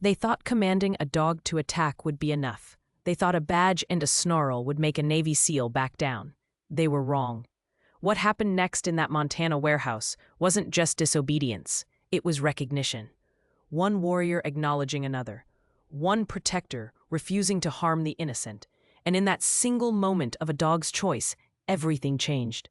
They thought commanding a dog to attack would be enough. They thought a badge and a snarl would make a Navy SEAL back down. They were wrong. What happened next in that Montana warehouse wasn't just disobedience, it was recognition. One warrior acknowledging another. One protector refusing to harm the innocent. And in that single moment of a dog's choice, everything changed.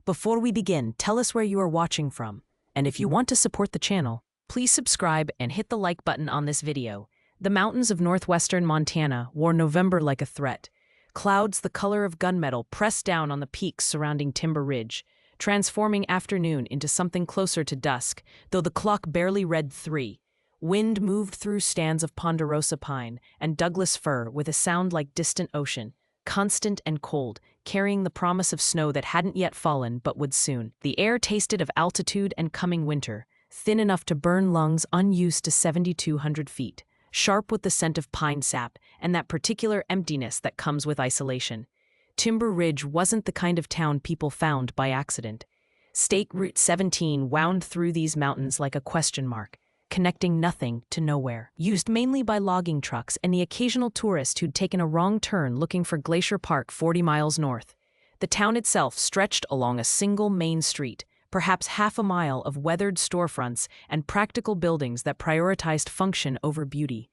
Before we begin, tell us where you are watching from. And if you want to support the channel, please subscribe and hit the like button on this video. The mountains of northwestern Montana wore November like a threat. Clouds the color of gunmetal pressed down on the peaks surrounding Timber Ridge, transforming afternoon into something closer to dusk, though the clock barely read 3. Wind moved through stands of ponderosa pine and Douglas fir with a sound like distant ocean, constant and cold, carrying the promise of snow that hadn't yet fallen but would soon. The air tasted of altitude and coming winter, thin enough to burn lungs unused to 7,200 feet, sharp with the scent of pine sap and that particular emptiness that comes with isolation. Timber Ridge wasn't the kind of town people found by accident. State Route 17 wound through these mountains like a question mark, connecting nothing to nowhere. Used mainly by logging trucks and the occasional tourist who'd taken a wrong turn looking for Glacier Park 40 miles north. The town itself stretched along a single main street, perhaps half a mile of weathered storefronts and practical buildings that prioritized function over beauty.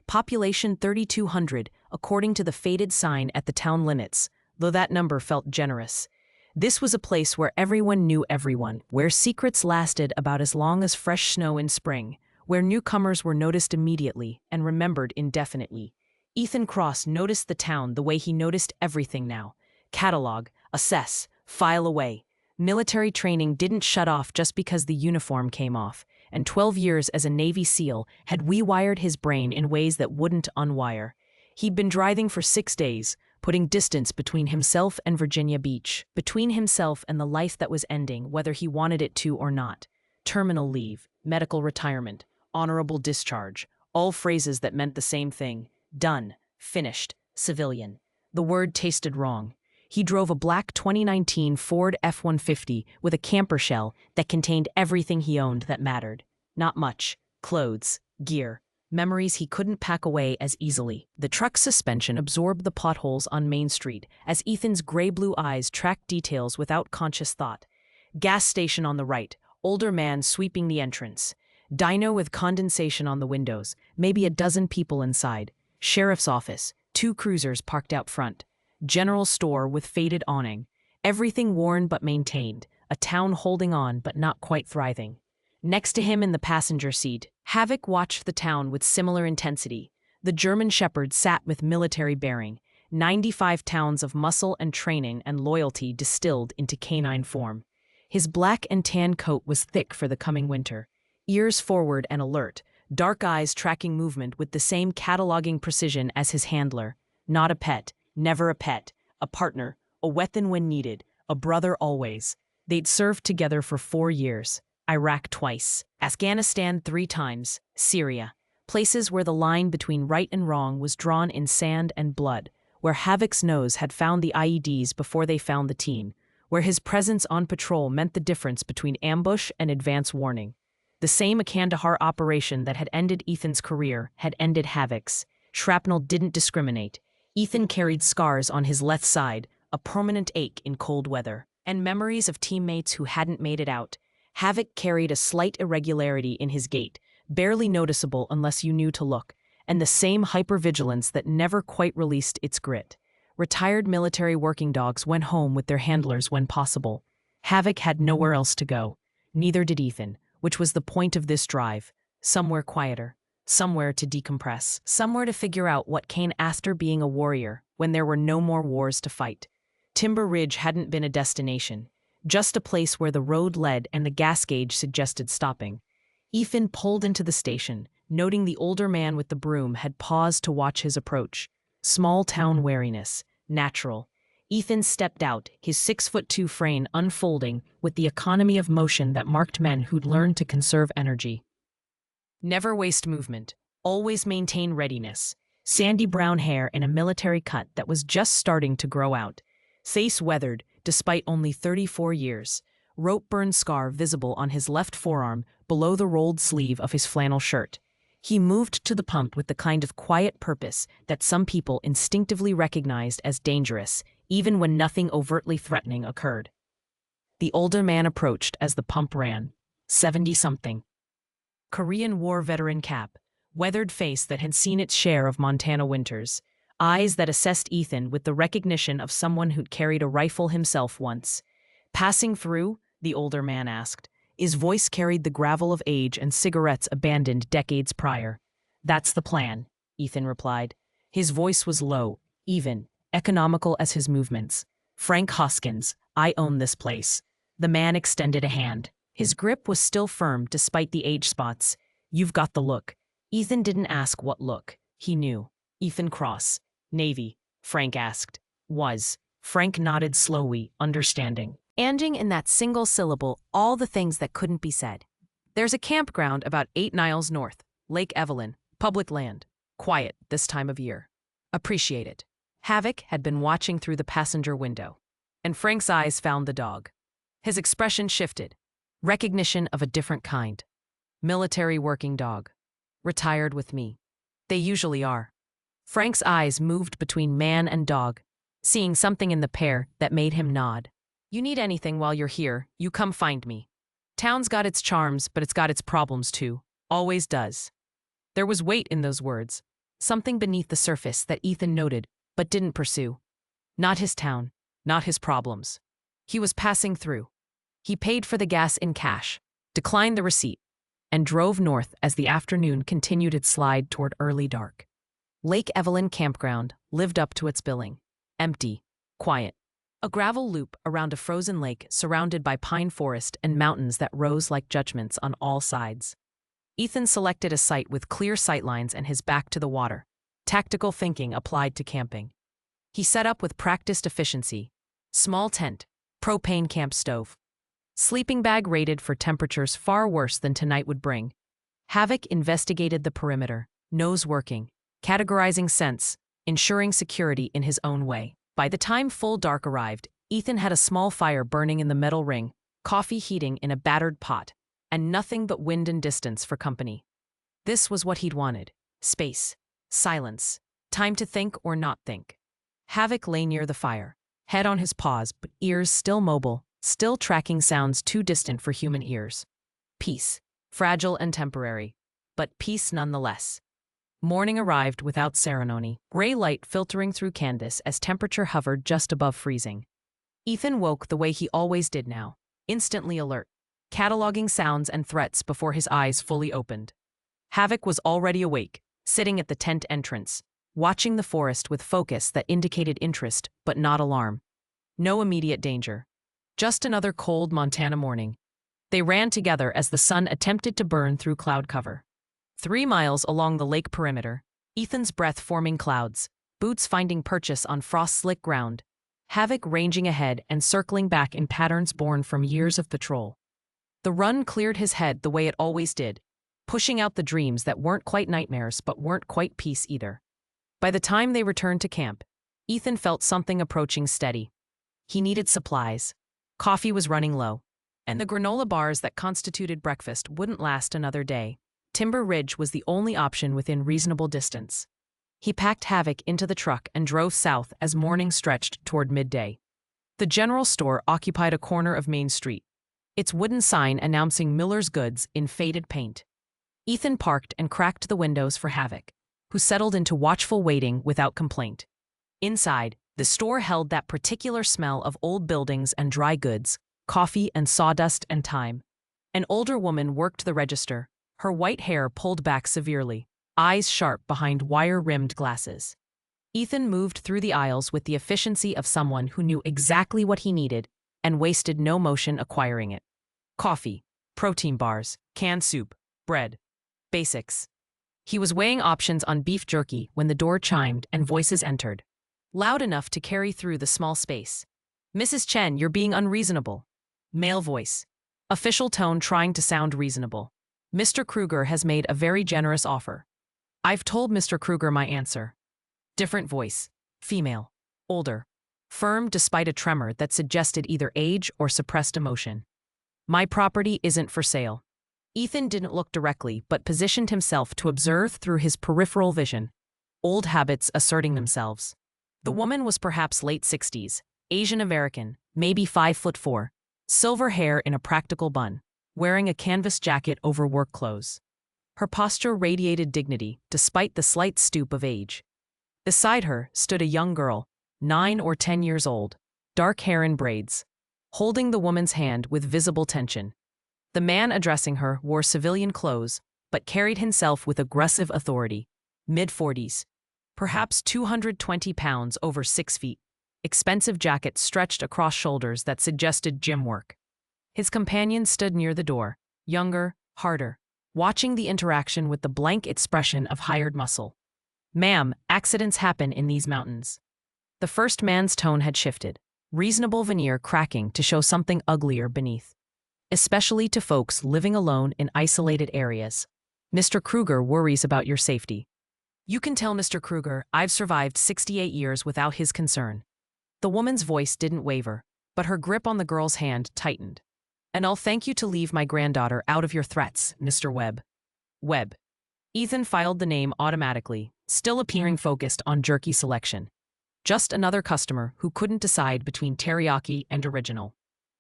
Population 3,200, according to the faded sign at the town limits, though that number felt generous. This was a place where everyone knew everyone, where secrets lasted about as long as fresh snow in spring, where newcomers were noticed immediately and remembered indefinitely. Ethan Cross noticed the town the way he noticed everything now. Catalog, assess, file away. Military training didn't shut off just because the uniform came off, and 12 years as a Navy SEAL had rewired his brain in ways that wouldn't unwire. He'd been driving for 6 days, putting distance between himself and Virginia Beach, between himself and the life that was ending, whether he wanted it to or not. Terminal leave, medical retirement, honorable discharge, all phrases that meant the same thing. Done, finished, civilian. The word tasted wrong. He drove a black 2019 Ford F-150 with a camper shell that contained everything he owned that mattered. Not much. Clothes, gear, memories he couldn't pack away as easily. The truck's suspension absorbed the potholes on Main Street as Ethan's gray-blue eyes tracked details without conscious thought. Gas station on the right, older man sweeping the entrance. Dyno with condensation on the windows, maybe a dozen people inside. Sheriff's office, 2 cruisers parked out front. General store with faded awning. Everything worn but maintained, a town holding on but not quite thriving. Next to him in the passenger seat, Havoc watched the town with similar intensity. The German Shepherd sat with military bearing, 95 towns of muscle and training and loyalty distilled into canine form. His black and tan coat was thick for the coming winter, ears forward and alert, dark eyes tracking movement with the same cataloging precision as his handler. Not a pet, never a pet, a partner, a weapon when needed, a brother always. They'd served together for 4 years. Iraq twice, Afghanistan 3 times, Syria. Places where the line between right and wrong was drawn in sand and blood, where Havoc's nose had found the IEDs before they found the team, where his presence on patrol meant the difference between ambush and advance warning. The same Kandahar operation that had ended Ethan's career had ended Havoc's. Shrapnel didn't discriminate. Ethan carried scars on his left side, a permanent ache in cold weather, and memories of teammates who hadn't made it out. Havoc carried a slight irregularity in his gait, barely noticeable unless you knew to look, and the same hypervigilance that never quite released its grit. Retired military working dogs went home with their handlers when possible. Havoc had nowhere else to go. Neither did Ethan, which was the point of this drive. Somewhere quieter, somewhere to decompress, somewhere to figure out what came after being a warrior when there were no more wars to fight. Timber Ridge hadn't been a destination, just a place where the road led and the gas gauge suggested stopping. Ethan pulled into the station, noting the older man with the broom had paused to watch his approach. Small town wariness, natural. Ethan stepped out, his 6'2" frame unfolding with the economy of motion that marked men who'd learned to conserve energy. Never waste movement, always maintain readiness. Sandy brown hair in a military cut that was just starting to grow out. Face weathered, despite only 34 years. Rope burn scar visible on his left forearm below the rolled sleeve of his flannel shirt. He moved to the pump with the kind of quiet purpose that some people instinctively recognized as dangerous, even when nothing overtly threatening occurred. The older man approached as the pump ran, 70-something. Korean War veteran cap, weathered face that had seen its share of Montana winters, eyes that assessed Ethan with the recognition of someone who'd carried a rifle himself once. Passing through, the older man asked. His voice carried the gravel of age and cigarettes abandoned decades prior. That's the plan, Ethan replied. His voice was low, even, economical as his movements. Frank Hoskins, I own this place. The man extended a hand. His grip was still firm despite the age spots. You've got the look. Ethan didn't ask what look. He knew. Ethan Cross. Navy, Frank asked. Was. Frank nodded slowly, understanding. Ending in that single syllable all the things that couldn't be said. There's a campground about 8 miles north, Lake Evelyn, public land. Quiet this time of year. Appreciate it. Havoc had been watching through the passenger window, and Frank's eyes found the dog. His expression shifted. Recognition of a different kind. Military working dog. Retired with me. They usually are. Frank's eyes moved between man and dog, seeing something in the pair that made him nod. You need anything while you're here, you come find me. Town's got its charms, but it's got its problems too. Always does. There was weight in those words, something beneath the surface that Ethan noted, but didn't pursue. Not his town, not his problems. He was passing through. He paid for the gas in cash, declined the receipt, and drove north as the afternoon continued its slide toward early dark. Lake Evelyn Campground lived up to its billing. Empty, quiet. A gravel loop around a frozen lake surrounded by pine forest and mountains that rose like judgments on all sides. Ethan selected a site with clear sightlines and his back to the water. Tactical thinking applied to camping. He set up with practiced efficiency. Small tent, propane camp stove. Sleeping bag rated for temperatures far worse than tonight would bring. Havoc investigated the perimeter, nose working, categorizing scents, ensuring security in his own way. By the time full dark arrived, Ethan had a small fire burning in the metal ring, coffee heating in a battered pot, and nothing but wind and distance for company. This was what he'd wanted. Space. Silence. Time to think or not think. Havoc lay near the fire, head on his paws but ears still mobile, still tracking sounds too distant for human ears. Peace. Fragile and temporary, but peace nonetheless. Morning arrived without ceremony, gray light filtering through canvas as temperature hovered just above freezing. Ethan woke the way he always did now, instantly alert, cataloging sounds and threats before his eyes fully opened. Havoc was already awake, sitting at the tent entrance, watching the forest with focus that indicated interest but not alarm. No immediate danger. Just another cold Montana morning. They ran together as the sun attempted to burn through cloud cover. 3 miles along the lake perimeter, Ethan's breath forming clouds, boots finding purchase on frost-slick ground, Havoc ranging ahead and circling back in patterns born from years of patrol. The run cleared his head the way it always did, pushing out the dreams that weren't quite nightmares but weren't quite peace either. By the time they returned to camp, Ethan felt something approaching steady. He needed supplies. Coffee was running low, and the granola bars that constituted breakfast wouldn't last another day. Timber Ridge was the only option within reasonable distance. He packed Havoc into the truck and drove south as morning stretched toward midday. The general store occupied a corner of Main Street, its wooden sign announcing Miller's Goods in faded paint. Ethan parked and cracked the windows for Havoc, who settled into watchful waiting without complaint. Inside, the store held that particular smell of old buildings and dry goods, coffee and sawdust and time. An older woman worked the register, her white hair pulled back severely, eyes sharp behind wire-rimmed glasses. Ethan moved through the aisles with the efficiency of someone who knew exactly what he needed and wasted no motion acquiring it. Coffee, protein bars, canned soup, bread. Basics. He was weighing options on beef jerky when the door chimed and voices entered, loud enough to carry through the small space. Mrs. Chen, you're being unreasonable. Male voice. Official tone trying to sound reasonable. Mr. Kruger has made a very generous offer. I've told Mr. Kruger my answer. Different voice. Female. Older. Firm despite a tremor that suggested either age or suppressed emotion. My property isn't for sale. Ethan didn't look directly, but positioned himself to observe through his peripheral vision, old habits asserting themselves. The woman was perhaps late 60s, Asian American, maybe 5'4", silver hair in a practical bun, wearing a canvas jacket over work clothes. Her posture radiated dignity, despite the slight stoop of age. Beside her stood a young girl, 9 or 10 years old, dark hair in braids, holding the woman's hand with visible tension. The man addressing her wore civilian clothes, but carried himself with aggressive authority. Mid-40s, perhaps 220 pounds over 6 feet, expensive jacket stretched across shoulders that suggested gym work. His companion stood near the door, younger, harder, watching the interaction with the blank expression of hired muscle. "Ma'am, accidents happen in these mountains." The first man's tone had shifted, reasonable veneer cracking to show something uglier beneath. Especially to folks living alone in isolated areas. "Mr. Kruger worries about your safety. You can tell Mr. Kruger I've survived 68 years without his concern." The woman's voice didn't waver, but her grip on the girl's hand tightened. "And I'll thank you to leave my granddaughter out of your threats, Mr. Webb." Webb. Ethan filed the name automatically, still appearing focused on jerky selection. Just another customer who couldn't decide between teriyaki and original.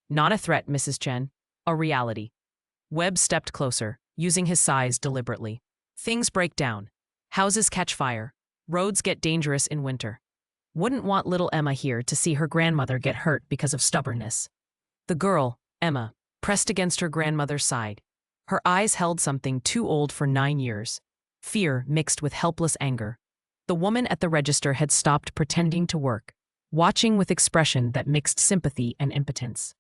"Not a threat, Mrs. Chen. A reality." Webb stepped closer, using his size deliberately. "Things break down. Houses catch fire. Roads get dangerous in winter. Wouldn't want little Emma here to see her grandmother get hurt because of stubbornness." The girl, Emma, pressed against her grandmother's side. Her eyes held something too old for 9 years. Fear mixed with helpless anger. The woman at the register had stopped pretending to work, watching with expression that mixed sympathy and impotence.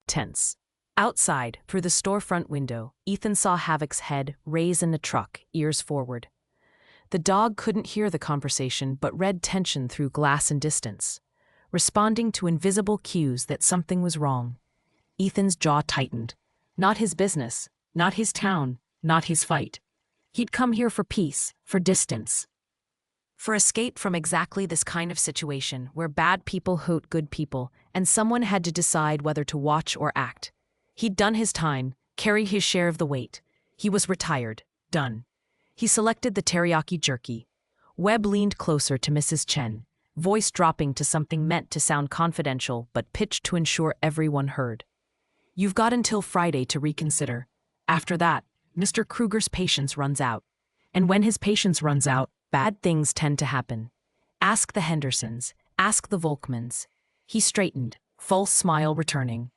Tense. Outside, through the storefront window, Ethan saw Havoc's head raise in the truck, ears forward. The dog couldn't hear the conversation but read tension through glass and distance, responding to invisible cues that something was wrong. Ethan's jaw tightened. Not his business, not his town, not his fight. He'd come here for peace, for distance. For escape from exactly this kind of situation where bad people hurt good people and someone had to decide whether to watch or act. He'd done his time, carried his share of the weight. He was retired, done. He selected the teriyaki jerky. Webb leaned closer to Mrs. Chen, voice dropping to something meant to sound confidential but pitched to ensure everyone heard. "You've got until Friday to reconsider. After that, Mr. Kruger's patience runs out. And when his patience runs out, bad things tend to happen. Ask the Hendersons, ask the Volkmans." He straightened, false smile returning.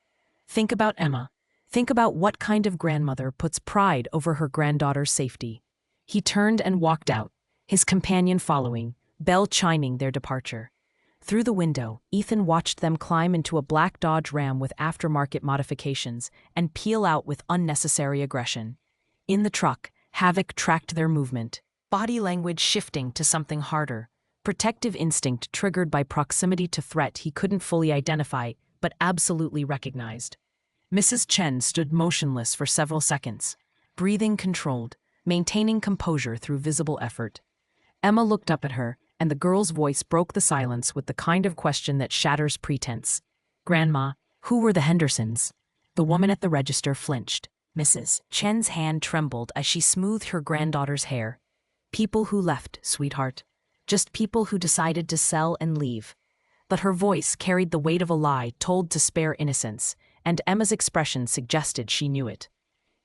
"Think about Emma. Think about what kind of grandmother puts pride over her granddaughter's safety." He turned and walked out, his companion following, bell chiming their departure. Through the window, Ethan watched them climb into a black Dodge Ram with aftermarket modifications and peel out with unnecessary aggression. In the truck, Havoc tracked their movement, body language shifting to something harder, protective instinct triggered by proximity to threat he couldn't fully identify but absolutely recognized. Mrs. Chen stood motionless for several seconds, breathing controlled, maintaining composure through visible effort. Emma looked up at her, and the girl's voice broke the silence with the kind of question that shatters pretense. "Grandma, who were the Hendersons?" The woman at the register flinched. Mrs. Chen's hand trembled as she smoothed her granddaughter's hair. "People who left, sweetheart. Just people who decided to sell and leave." But her voice carried the weight of a lie told to spare innocence, and Emma's expression suggested she knew it.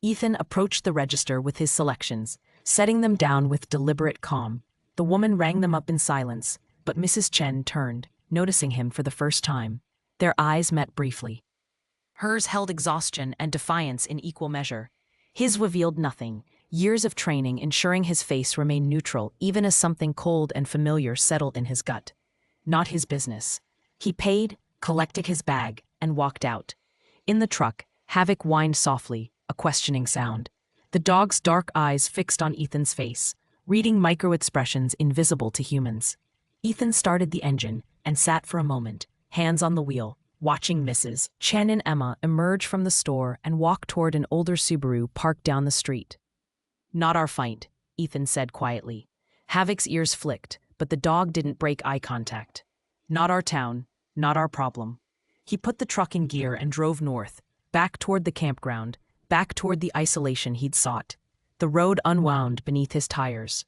Ethan approached the register with his selections, setting them down with deliberate calm. The woman rang them up in silence, but Mrs. Chen turned, noticing him for the first time. Their eyes met briefly. Hers held exhaustion and defiance in equal measure. His revealed nothing, years of training ensuring his face remained neutral even as something cold and familiar settled in his gut. Not his business. He paid, collected his bag, and walked out. In the truck, Havoc whined softly, a questioning sound. The dog's dark eyes fixed on Ethan's face, reading micro-expressions invisible to humans. Ethan started the engine and sat for a moment, hands on the wheel, watching Mrs. Chen and Emma emerge from the store and walk toward an older Subaru parked down the street. "Not our fight," Ethan said quietly. Havoc's ears flicked, but the dog didn't break eye contact. "Not our town, not our problem." He put the truck in gear and drove north, back toward the campground, back toward the isolation he'd sought. The road unwound beneath his tires.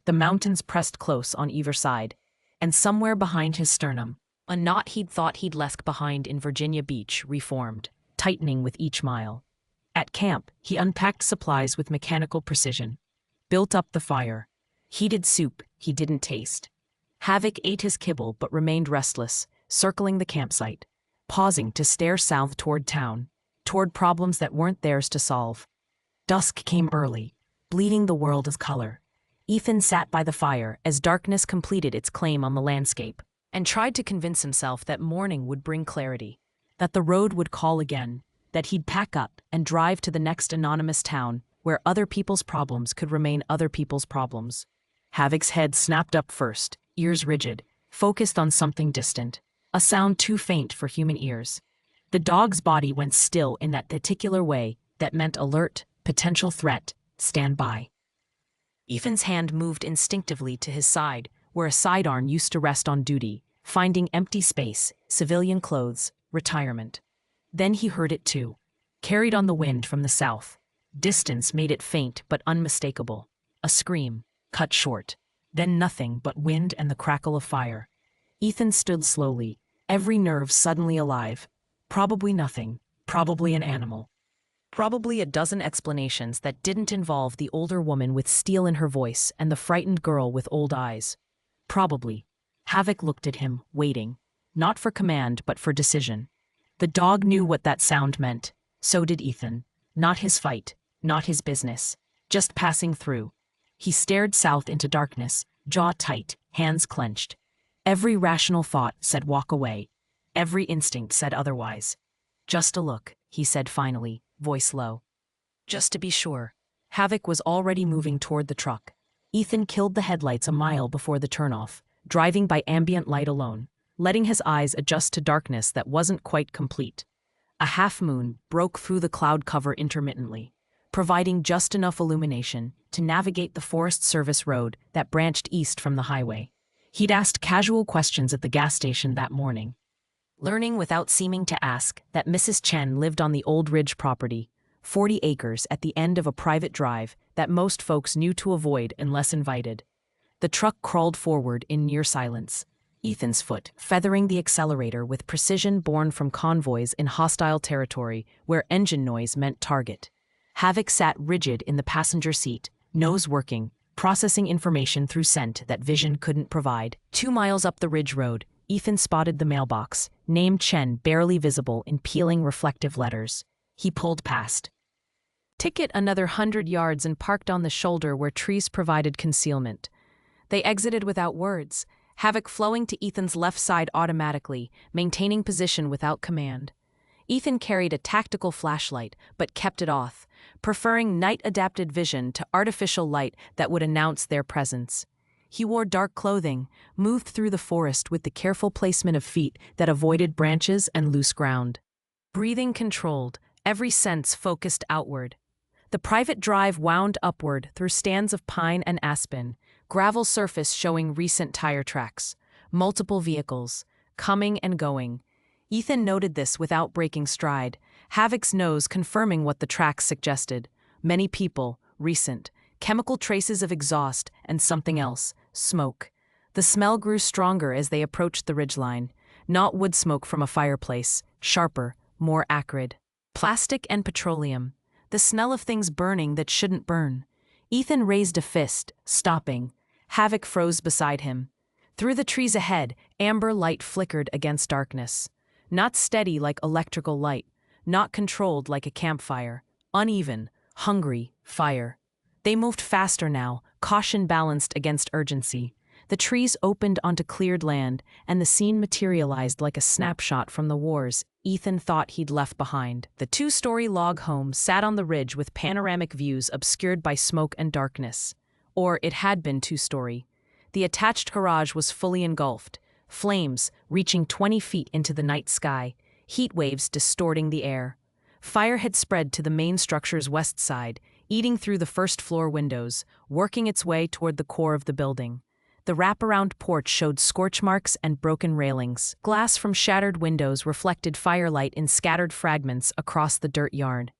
The mountains pressed close on either side, and somewhere behind his sternum, a knot he'd thought he'd left behind in Virginia Beach reformed, tightening with each mile. At camp, he unpacked supplies with mechanical precision, built up the fire, heated soup he didn't taste. Havoc ate his kibble but remained restless, circling the campsite, pausing to stare south toward town, toward problems that weren't theirs to solve. Dusk came early, bleeding the world of color. Ethan sat by the fire as darkness completed its claim on the landscape, and tried to convince himself that morning would bring clarity, that the road would call again, that he'd pack up and drive to the next anonymous town where other people's problems could remain other people's problems. Havoc's head snapped up first, ears rigid, focused on something distant, a sound too faint for human ears. The dog's body went still in that particular way that meant alert, potential threat, stand by. Ethan's hand moved instinctively to his side, where a sidearm used to rest on duty, finding empty space, civilian clothes, retirement. Then he heard it too, carried on the wind from the south. Distance made it faint but unmistakable. A scream, cut short. Then nothing but wind and the crackle of fire. Ethan stood slowly, every nerve suddenly alive. Probably nothing, probably an animal. Probably a dozen explanations that didn't involve the older woman with steel in her voice and the frightened girl with old eyes. Probably. Havoc looked at him, waiting. Not for command, but for decision. The dog knew what that sound meant. So did Ethan. Not his fight, not his business. Just passing through. He stared south into darkness, jaw tight, hands clenched. Every rational thought said walk away. Every instinct said otherwise. Just a look, he said finally, voice low. Just to be sure. Havoc was already moving toward the truck. Ethan killed the headlights a mile before the turnoff, driving by ambient light alone, letting his eyes adjust to darkness that wasn't quite complete. A half-moon broke through the cloud cover intermittently, providing just enough illumination to navigate the Forest Service road that branched east from the highway. He'd asked casual questions at the gas station that morning, learning without seeming to ask that Mrs. Chen lived on the Old Ridge property, 40 acres at the end of a private drive that most folks knew to avoid unless invited. The truck crawled forward in near silence, Ethan's foot feathering the accelerator with precision born from convoys in hostile territory where engine noise meant target. Havoc sat rigid in the passenger seat, nose working, processing information through scent that vision couldn't provide. 2 miles up the ridge road, Ethan spotted the mailbox, name Chen barely visible in peeling reflective letters. He pulled past. Ticket another 100 yards and parked on the shoulder where trees provided concealment. They exited without words, Havoc flowing to Ethan's left side automatically, maintaining position without command. Ethan carried a tactical flashlight, but kept it off, preferring night-adapted vision to artificial light that would announce their presence. He wore dark clothing, moved through the forest with the careful placement of feet that avoided branches and loose ground. Breathing controlled, every sense focused outward. The private drive wound upward through stands of pine and aspen, gravel surface showing recent tire tracks, multiple vehicles, coming and going. Ethan noted this without breaking stride, Havoc's nose confirming what the tracks suggested. Many people, recent, chemical traces of exhaust and something else, smoke. The smell grew stronger as they approached the ridgeline, not wood smoke from a fireplace, sharper, more acrid. Plastic and petroleum, the smell of things burning that shouldn't burn. Ethan raised a fist, stopping. Havoc froze beside him. Through the trees ahead, amber light flickered against darkness. Not steady like electrical light, not controlled like a campfire. Uneven, hungry, fire. They moved faster now, caution balanced against urgency. The trees opened onto cleared land, and the scene materialized like a snapshot from the wars Ethan thought he'd left behind. The 2-story log home sat on the ridge with panoramic views obscured by smoke and darkness. Or it had been 2-story. The attached garage was fully engulfed, flames reaching 20 feet into the night sky, heat waves distorting the air. Fire had spread to the main structure's west side, eating through the first-floor windows, working its way toward the core of the building. The wraparound porch showed scorch marks and broken railings. Glass from shattered windows reflected firelight in scattered fragments across the dirt yard.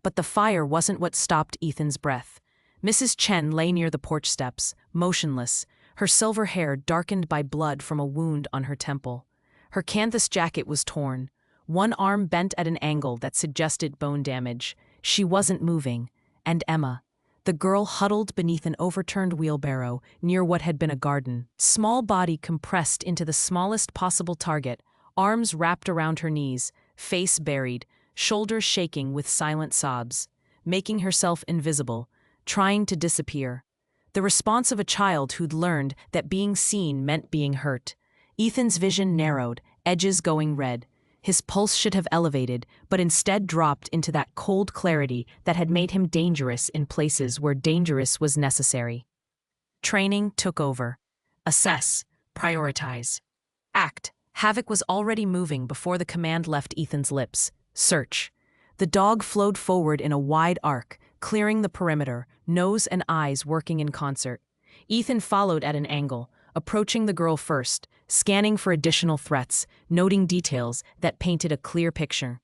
But the fire wasn't what stopped Ethan's breath. Mrs. Chen lay near the porch steps, motionless, her silver hair darkened by blood from a wound on her temple. Her canvas jacket was torn, one arm bent at an angle that suggested bone damage. She wasn't moving. And Emma, the girl huddled beneath an overturned wheelbarrow near what had been a garden, small body compressed into the smallest possible target, arms wrapped around her knees, face buried, shoulders shaking with silent sobs, making herself invisible, trying to disappear. The response of a child who'd learned that being seen meant being hurt. Ethan's vision narrowed, edges going red. His pulse should have elevated, but instead dropped into that cold clarity that had made him dangerous in places where dangerous was necessary. Training took over. Assess, prioritize, act. Havoc was already moving before the command left Ethan's lips. Search. The dog flowed forward in a wide arc, clearing the perimeter, nose and eyes working in concert. Ethan followed at an angle, approaching the girl first, scanning for additional threats, noting details that painted a clear picture.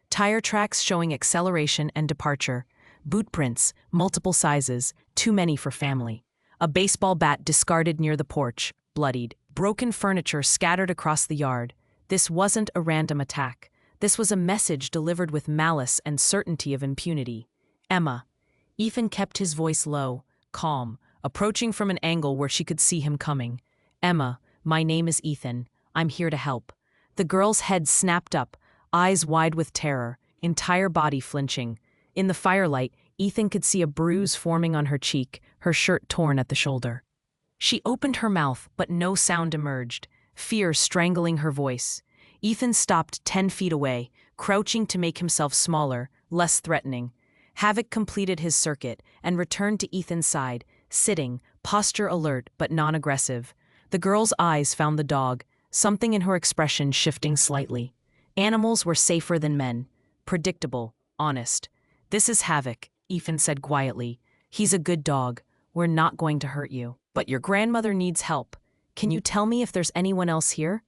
Tire tracks showing acceleration and departure, boot prints, multiple sizes, too many for family. A baseball bat discarded near the porch, bloodied. Broken furniture scattered across the yard. This wasn't a random attack. This was a message delivered with malice and certainty of impunity. Emma. Ethan kept his voice low, calm, approaching from an angle where she could see him coming. Emma, my name is Ethan. I'm here to help. The girl's head snapped up, eyes wide with terror, entire body flinching. In the firelight, Ethan could see a bruise forming on her cheek, her shirt torn at the shoulder. She opened her mouth, but no sound emerged, fear strangling her voice. Ethan stopped 10 feet away, crouching to make himself smaller, less threatening. Havoc completed his circuit and returned to Ethan's side, sitting, posture alert but non-aggressive. The girl's eyes found the dog, something in her expression shifting slightly. Animals were safer than men. Predictable, honest. This is Havoc, Ethan said quietly. He's a good dog. We're not going to hurt you. But your grandmother needs help. Can you tell me if there's anyone else here?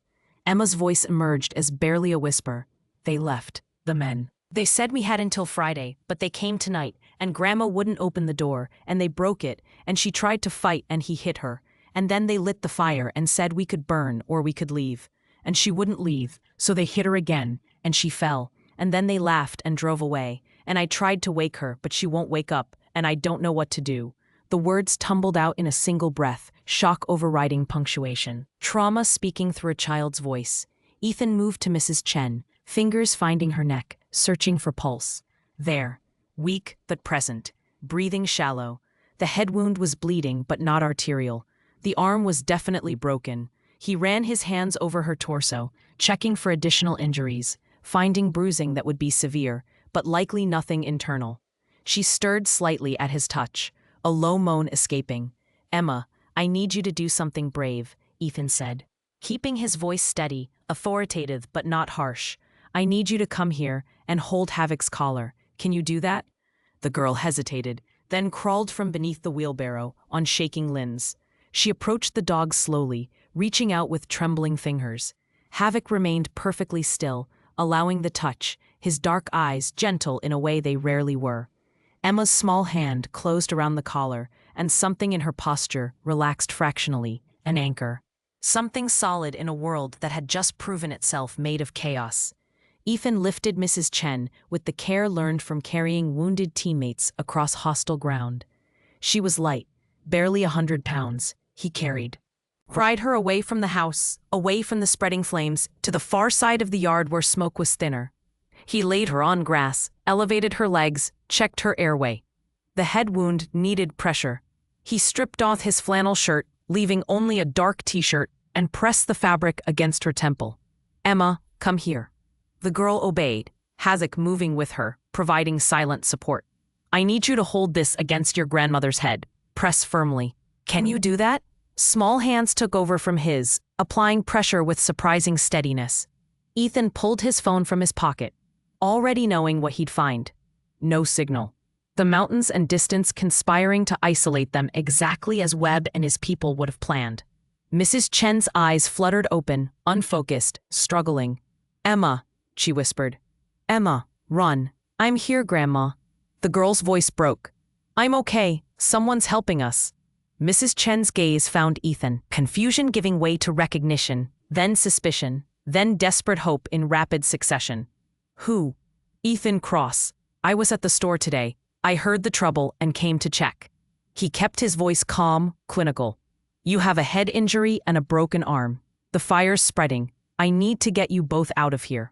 Emma's voice emerged as barely a whisper. They left. The men. They said we had until Friday, but they came tonight, and Grandma wouldn't open the door, and they broke it, and she tried to fight and he hit her. And then they lit the fire and said we could burn or we could leave. And she wouldn't leave, so they hit her again, and she fell. And then they laughed and drove away. And I tried to wake her, but she won't wake up, and I don't know what to do. The words tumbled out in a single breath, shock overriding punctuation. Trauma speaking through a child's voice. Ethan moved to Mrs. Chen, fingers finding her neck, searching for pulse. There. Weak but present. Breathing shallow. The head wound was bleeding but not arterial. The arm was definitely broken. He ran his hands over her torso, checking for additional injuries, finding bruising that would be severe, but likely nothing internal. She stirred slightly at his touch, a low moan escaping. Emma, I need you to do something brave, Ethan said, keeping his voice steady, authoritative but not harsh. I need you to come here and hold Havoc's collar. Can you do that? The girl hesitated, then crawled from beneath the wheelbarrow on shaking limbs. She approached the dog slowly, reaching out with trembling fingers. Havoc remained perfectly still, allowing the touch, his dark eyes gentle in a way they rarely were. Emma's small hand closed around the collar, and something in her posture relaxed fractionally, an anchor. Something solid in a world that had just proven itself made of chaos. Ethan lifted Mrs. Chen with the care learned from carrying wounded teammates across hostile ground. She was light, barely 100 pounds, he carried. Cried her away from the house, away from the spreading flames, to the far side of the yard where smoke was thinner. He laid her on grass, elevated her legs, checked her airway. The head wound needed pressure. He stripped off his flannel shirt, leaving only a dark t-shirt, and pressed the fabric against her temple. Emma, come here. The girl obeyed, Havoc moving with her, providing silent support. I need you to hold this against your grandmother's head. Press firmly. Can you do that? Small hands took over from his, applying pressure with surprising steadiness. Ethan pulled his phone from his pocket, already knowing what he'd find. No signal. The mountains and distance conspiring to isolate them exactly as Webb and his people would have planned. Mrs. Chen's eyes fluttered open, unfocused, struggling. Emma, she whispered. Emma, run. I'm here, Grandma. The girl's voice broke. I'm okay. Someone's helping us. Mrs. Chen's gaze found Ethan, confusion giving way to recognition, then suspicion, then desperate hope in rapid succession. Who? Ethan Cross. I was at the store today. I heard the trouble and came to check. He kept his voice calm, clinical. You have a head injury and a broken arm. The fire's spreading. I need to get you both out of here.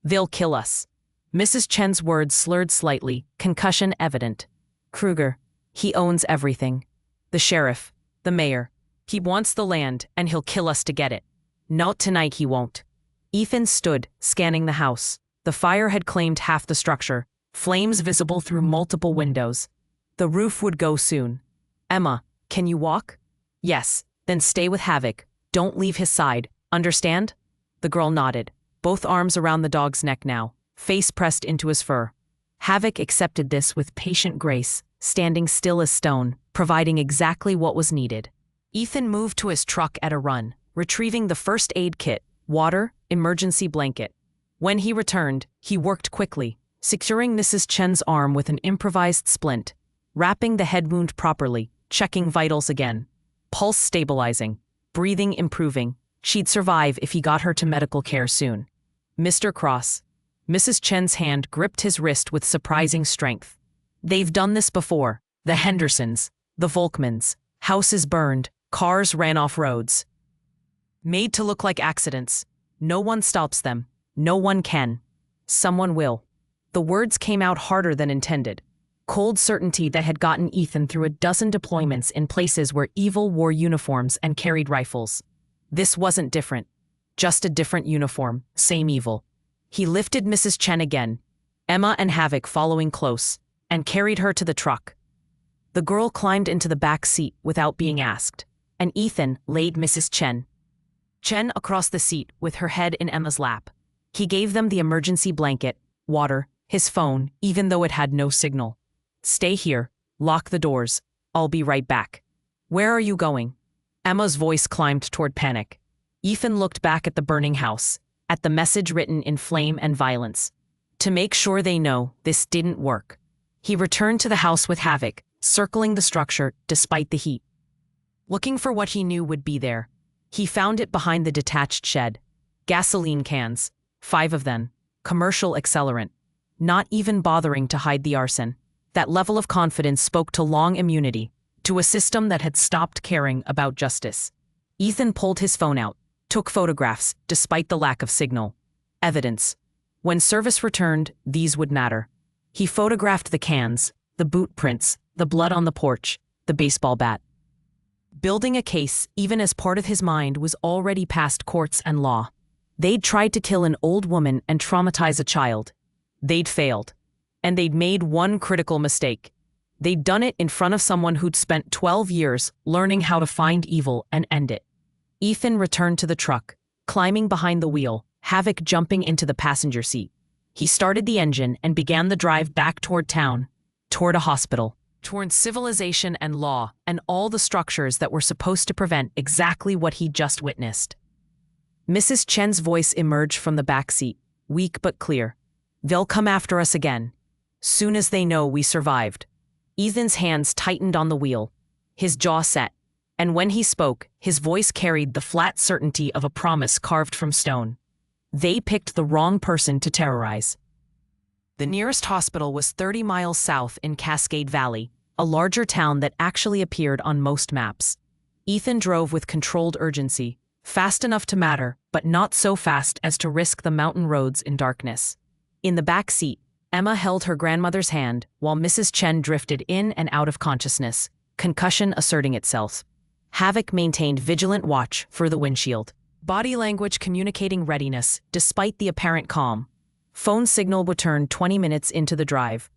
They'll kill us. Mrs. Chen's words slurred slightly, concussion evident. Kruger. He owns everything. The sheriff. The mayor. He wants the land, and he'll kill us to get it. Not tonight he won't. Ethan stood, scanning the house. The fire had claimed half the structure, flames visible through multiple windows. The roof would go soon. Emma, can you walk? Yes, then stay with Havoc. Don't leave his side, understand? The girl nodded, both arms around the dog's neck now, face pressed into his fur. Havoc accepted this with patient grace, standing still as stone, providing exactly what was needed. Ethan moved to his truck at a run, retrieving the first aid kit, water, emergency blanket. When he returned, he worked quickly, securing Mrs. Chen's arm with an improvised splint, wrapping the head wound properly, checking vitals again. Pulse stabilizing, breathing improving. She'd survive if he got her to medical care soon. Mr. Cross. Mrs. Chen's hand gripped his wrist with surprising strength. They've done this before. The Hendersons, the Volkmans. Houses burned, cars ran off roads. Made to look like accidents. No one stops them. No one can. Someone will. The words came out harder than intended. Cold certainty that had gotten Ethan through a dozen deployments in places where evil wore uniforms and carried rifles. This wasn't different. Just a different uniform, same evil. He lifted Mrs. Chen again, Emma and Havoc following close, and carried her to the truck. The girl climbed into the back seat without being asked, and Ethan laid Mrs. Chen across the seat with her head in Emma's lap. He gave them the emergency blanket, water, his phone, even though it had no signal. Stay here, lock the doors, I'll be right back. Where are you going? Emma's voice climbed toward panic. Ethan looked back at the burning house, at the message written in flame and violence. To make sure they know this didn't work. He returned to the house with Havoc, circling the structure despite the heat. Looking for what he knew would be there. He found it behind the detached shed. Gasoline cans, 5 of them, commercial accelerant. Not even bothering to hide the arson. That level of confidence spoke to long immunity, to a system that had stopped caring about justice. Ethan pulled his phone out, took photographs despite the lack of signal. Evidence. When service returned, these would matter. He photographed the cans, the boot prints, the blood on the porch, the baseball bat. Building a case, even as part of his mind, was already past courts and law. They'd tried to kill an old woman and traumatize a child. They'd failed. And they'd made one critical mistake. They'd done it in front of someone who'd spent 12 years learning how to find evil and end it. Ethan returned to the truck, climbing behind the wheel, Havoc jumping into the passenger seat. He started the engine and began the drive back toward town, toward a hospital, toward civilization and law, and all the structures that were supposed to prevent exactly what he'd just witnessed. Mrs. Chen's voice emerged from the back seat, weak but clear. They'll come after us again. Soon as they know we survived. Ethan's hands tightened on the wheel, his jaw set, and when he spoke, his voice carried the flat certainty of a promise carved from stone. They picked the wrong person to terrorize. The nearest hospital was 30 miles south in Cascade Valley, a larger town that actually appeared on most maps. Ethan drove with controlled urgency, fast enough to matter, but not so fast as to risk the mountain roads in darkness. In the back seat, Emma held her grandmother's hand while Mrs. Chen drifted in and out of consciousness, concussion asserting itself. Havoc maintained vigilant watch for the windshield, body language communicating readiness despite the apparent calm. Phone signal returned 20 minutes into the drive,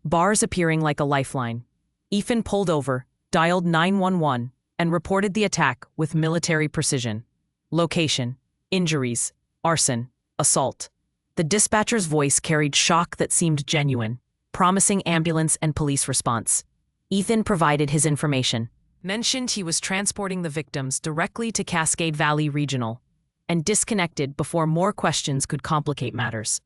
bars appearing like a lifeline. Ethan pulled over, dialed 911, and reported the attack with military precision. Location, injuries, arson, assault. The dispatcher's voice carried shock that seemed genuine, promising ambulance and police response. Ethan provided his information, mentioned he was transporting the victims directly to Cascade Valley Regional, and disconnected before more questions could complicate matters.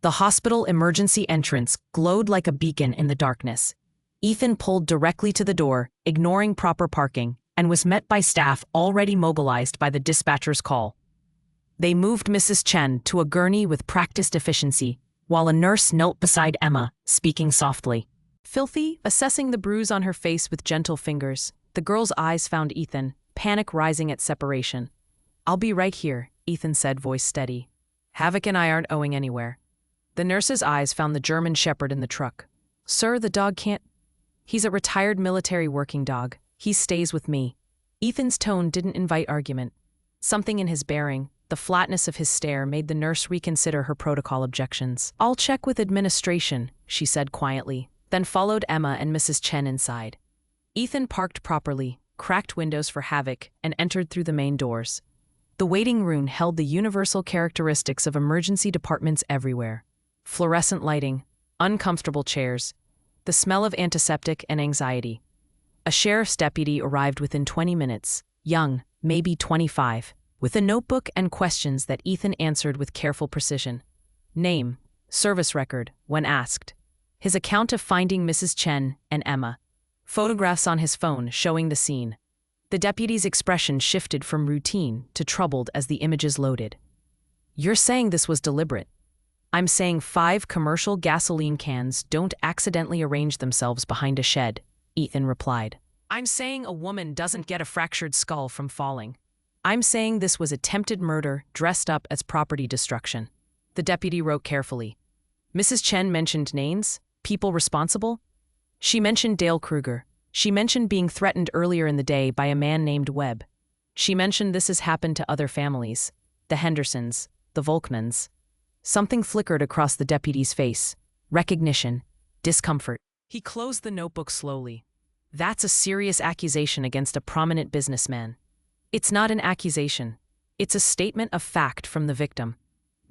The hospital emergency entrance glowed like a beacon in the darkness. Ethan pulled directly to the door, ignoring proper parking, and was met by staff already mobilized by the dispatcher's call. They moved Mrs. Chen to a gurney with practiced efficiency, while a nurse knelt beside Emma, speaking softly. Filthy, assessing the bruise on her face with gentle fingers, the girl's eyes found Ethan, panic rising at separation. "I'll be right here," Ethan said, voice steady. "Havoc and I aren't owing anywhere." The nurse's eyes found the German shepherd in the truck. "Sir, the dog can't—" "He's a retired military working dog. He stays with me." Ethan's tone didn't invite argument. Something in his bearing, the flatness of his stare, made the nurse reconsider her protocol objections. "I'll check with administration," she said quietly, then followed Emma and Mrs. Chen inside. Ethan parked properly, cracked windows for Havoc, and entered through the main doors. The waiting room held the universal characteristics of emergency departments everywhere. Fluorescent lighting, uncomfortable chairs, the smell of antiseptic and anxiety. A sheriff's deputy arrived within 20 minutes, young, maybe 25, with a notebook and questions that Ethan answered with careful precision. Name, service record, when asked. His account of finding Mrs. Chen and Emma. Photographs on his phone showing the scene. The deputy's expression shifted from routine to troubled as the images loaded. "You're saying this was deliberate?" "I'm saying 5 commercial gasoline cans don't accidentally arrange themselves behind a shed," Ethan replied. "I'm saying a woman doesn't get a fractured skull from falling. I'm saying this was attempted murder dressed up as property destruction." The deputy wrote carefully. "Mrs. Chen mentioned names, people responsible?" "She mentioned Dale Kruger. She mentioned being threatened earlier in the day by a man named Webb. She mentioned this has happened to other families, the Hendersons, the Volkmans." Something flickered across the deputy's face. Recognition, discomfort. He closed the notebook slowly. "That's a serious accusation against a prominent businessman." "It's not an accusation. It's a statement of fact from the victim.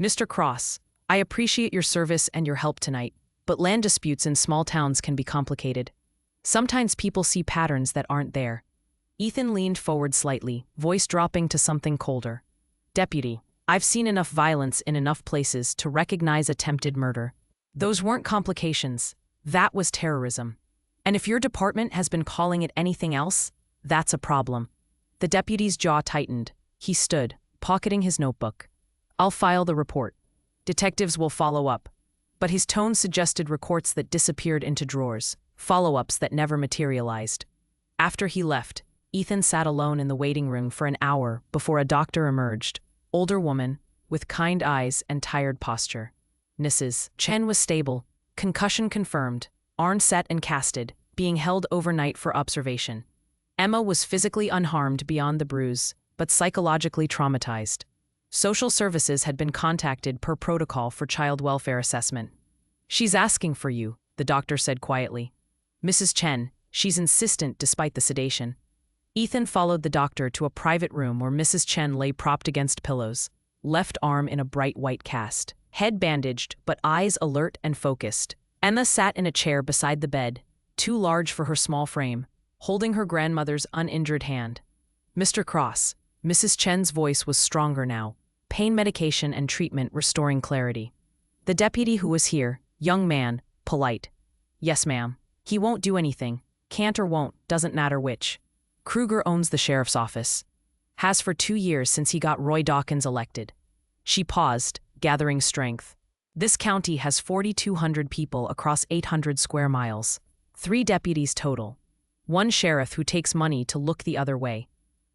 Mr. Cross, I appreciate your service and your help tonight, but land disputes in small towns can be complicated. Sometimes people see patterns that aren't there." Ethan leaned forward slightly, voice dropping to something colder. "Deputy, I've seen enough violence in enough places to recognize attempted murder. Those weren't complications. That was terrorism. And if your department has been calling it anything else, that's a problem." The deputy's jaw tightened. He stood, pocketing his notebook. "I'll file the report. Detectives will follow up." But his tone suggested reports that disappeared into drawers, follow-ups that never materialized. After he left, Ethan sat alone in the waiting room for an hour before a doctor emerged. Older woman, with kind eyes and tired posture. Mrs. Chen was stable, concussion confirmed, arm set and casted, being held overnight for observation. Emma was physically unharmed beyond the bruise, but psychologically traumatized. Social services had been contacted per protocol for child welfare assessment. "She's asking for you," the doctor said quietly. "Mrs. Chen, she's insistent despite the sedation." Ethan followed the doctor to a private room where Mrs. Chen lay propped against pillows, left arm in a bright white cast, head bandaged but eyes alert and focused. Emma sat in a chair beside the bed, too large for her small frame, holding her grandmother's uninjured hand. "Mr. Cross," Mrs. Chen's voice was stronger now, pain medication and treatment restoring clarity. The deputy who was here, young man, polite. "Yes, ma'am. He won't do anything. Can't or won't, doesn't matter which. Kruger owns the sheriff's office. Has for 2 years since he got Roy Dawkins elected." She paused, gathering strength. "This county has 4,200 people across 800 square miles. 3 deputies total. 1 sheriff who takes money to look the other way.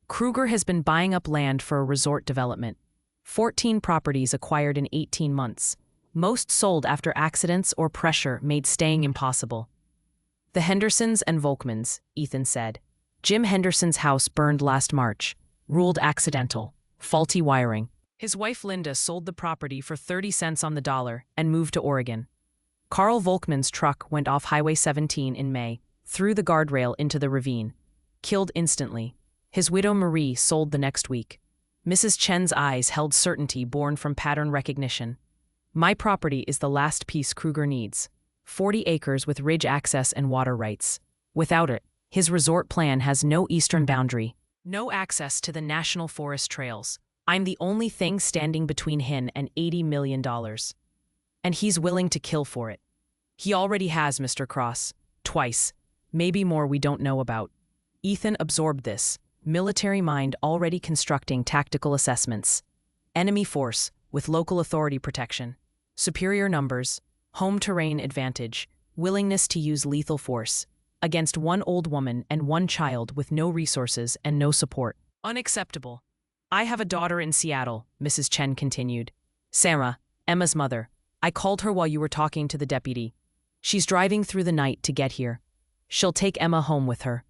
Kruger has been buying up land for a resort development. 14 properties acquired in 18 months. Most sold after accidents or pressure made staying impossible." "The Hendersons and Volkmans," Ethan said. "Jim Henderson's house burned last March. Ruled accidental. Faulty wiring. His wife Linda sold the property for 30 cents on the dollar and moved to Oregon. Carl Volkman's truck went off Highway 17 in May, through the guardrail into the ravine. Killed instantly. His widow Marie sold the next week." Mrs. Chen's eyes held certainty born from pattern recognition. "My property is the last piece Kruger needs. 40 acres with ridge access and water rights. Without it, his resort plan has no eastern boundary, no access to the national forest trails. I'm the only thing standing between him and $80 million. And he's willing to kill for it. He already has, Mr. Cross. Twice. Maybe more we don't know about. Ethan absorbed this. Military mind already constructing tactical assessments. Enemy force, with local authority protection. Superior numbers. Home terrain advantage. Willingness to use lethal force. Against one old woman and one child with no resources and no support. Unacceptable. I have a daughter in Seattle, Mrs. Chen continued. Sarah, Emma's mother. I called her while you were talking to the deputy. She's driving through the night to get here. She'll take Emma home with her.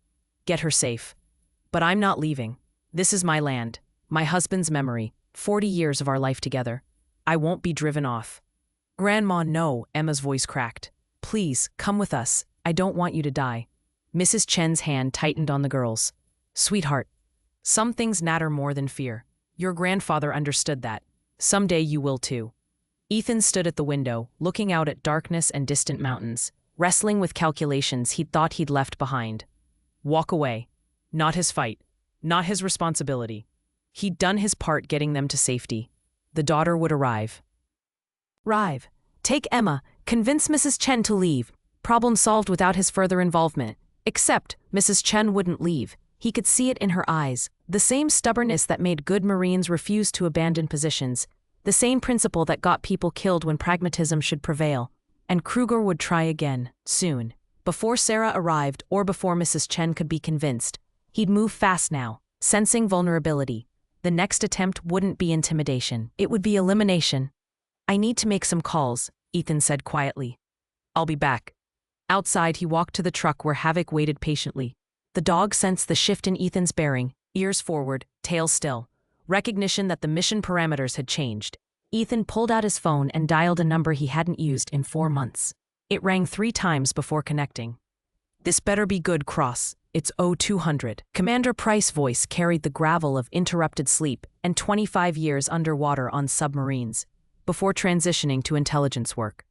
Get her safe. But I'm not leaving. This is my land, my husband's memory, 40 years of our life together. I won't be driven off. Grandma, no, Emma's voice cracked. Please, come with us. I don't want you to die. Mrs. Chen's hand tightened on the girl's. Sweetheart, some things matter more than fear. Your grandfather understood that. Someday you will too. Ethan stood at the window, looking out at darkness and distant mountains, wrestling with calculations he'd thought he'd left behind. Walk away. Not his fight. Not his responsibility. He'd done his part getting them to safety. The daughter would arrive. Take Emma. Convince Mrs. Chen to leave. Problem solved without his further involvement. Except, Mrs. Chen wouldn't leave. He could see it in her eyes. The same stubbornness that made good Marines refuse to abandon positions. The same principle that got people killed when pragmatism should prevail. And Kruger would try again, soon. Before Sarah arrived or before Mrs. Chen could be convinced. He'd move fast now, sensing vulnerability. The next attempt wouldn't be intimidation. It would be elimination. I need to make some calls, Ethan said quietly. I'll be back. Outside, he walked to the truck where Havoc waited patiently. The dog sensed the shift in Ethan's bearing, ears forward, tail still. Recognition that the mission parameters had changed. Ethan pulled out his phone and dialed a number he hadn't used in 4 months. It rang 3 times before connecting. This better be good, Cross. It's 0200. Commander Price's voice carried the gravel of interrupted sleep and 25 years underwater on submarines, before transitioning to intelligence work.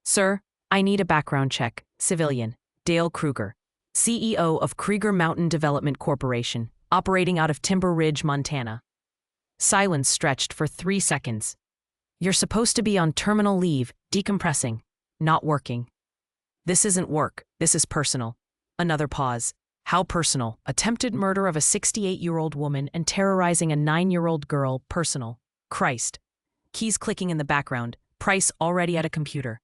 Sir, I need a background check. Civilian. Dale Kruger, CEO of Krieger Mountain Development Corporation, operating out of Timber Ridge, Montana. Silence stretched for 3 seconds. You're supposed to be on terminal leave, decompressing, not working. This isn't work, this is personal. Another pause. How personal? Attempted murder of a 68-year-old woman and terrorizing a 9-year-old girl, personal. Christ. Keys clicking in the background, Price already at a computer.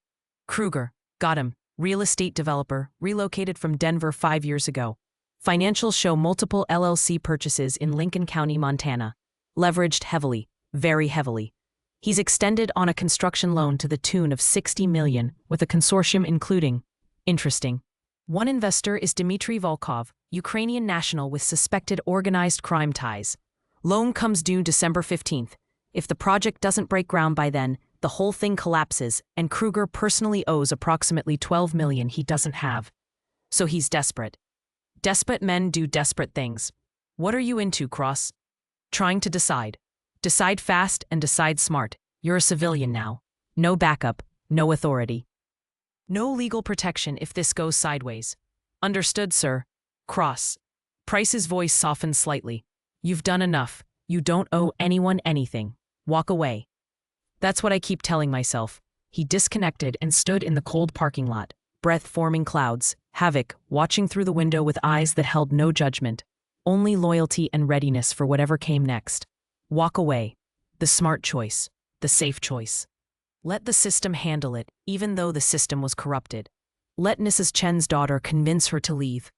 Kruger, got him, real estate developer, relocated from Denver 5 years ago. Financials show multiple LLC purchases in Lincoln County, Montana. Leveraged heavily, very heavily. He's extended on a construction loan to the tune of $60 million, with a consortium including. Interesting. One investor is Dmitry Volkov, Ukrainian national with suspected organized crime ties. Loan comes due December 15th. If the project doesn't break ground by then, the whole thing collapses, and Kruger personally owes approximately $12 million he doesn't have. So he's desperate. Desperate men do desperate things. What are you into, Cross? Trying to decide. Decide fast and decide smart. You're a civilian now. No backup, no authority. No legal protection if this goes sideways. Understood, sir. Cross. Price's voice softened slightly. You've done enough. You don't owe anyone anything. Walk away. That's what I keep telling myself. He disconnected and stood in the cold parking lot, breath forming clouds, Havoc, watching through the window with eyes that held no judgment, only loyalty and readiness for whatever came next. Walk away. The smart choice. The safe choice. Let the system handle it, even though the system was corrupted. Let Mrs. Chen's daughter convince her to leave.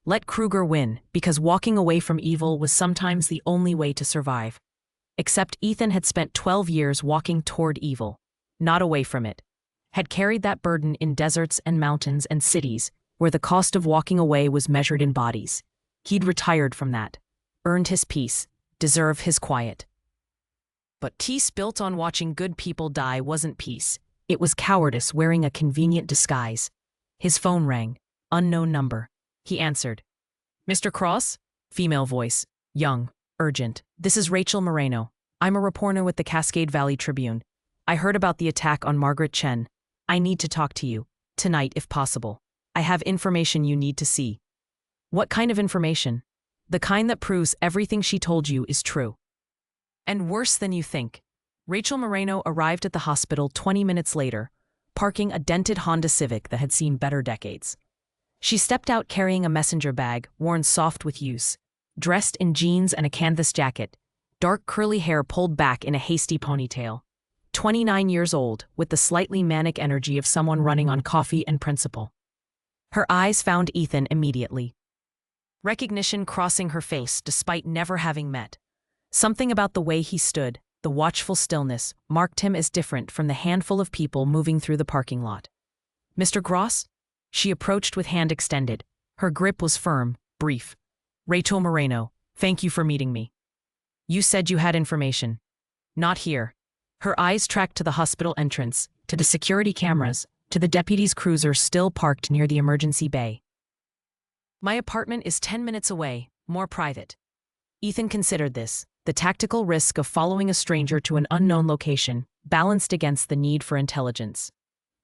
Let Kruger win, because walking away from evil was sometimes the only way to survive. Except Ethan had spent 12 years walking toward evil, not away from it. Had carried that burden in deserts and mountains and cities, where the cost of walking away was measured in bodies. He'd retired from that. Earned his peace. Deserved his quiet. But peace built on watching good people die wasn't peace. It was cowardice wearing a convenient disguise. His phone rang. Unknown number. He answered. Mr. Cross? Female voice. Young. Urgent. This is Rachel Moreno. I'm a reporter with the Cascade Valley Tribune. I heard about the attack on Margaret Chen. I need to talk to you. Tonight, if possible. I have information you need to see. What kind of information? The kind that proves everything she told you is true. And worse than you think. Rachel Moreno arrived at the hospital 20 minutes later, parking a dented Honda Civic that had seen better decades. She stepped out carrying a messenger bag, worn soft with use, dressed in jeans and a canvas jacket, dark curly hair pulled back in a hasty ponytail. 29 years old, with the slightly manic energy of someone running on coffee and principle. Her eyes found Ethan immediately. Recognition crossing her face despite never having met. Something about the way he stood, the watchful stillness, marked him as different from the handful of people moving through the parking lot. "Mr. Gross?" She approached with hand extended. Her grip was firm, brief. "Rachel Moreno, thank you for meeting me. You said you had information." "Not here." Her eyes tracked to the hospital entrance, to the security cameras, to the deputy's cruiser still parked near the emergency bay. "My apartment is 10 minutes away, more private." Ethan considered this, the tactical risk of following a stranger to an unknown location, balanced against the need for intelligence.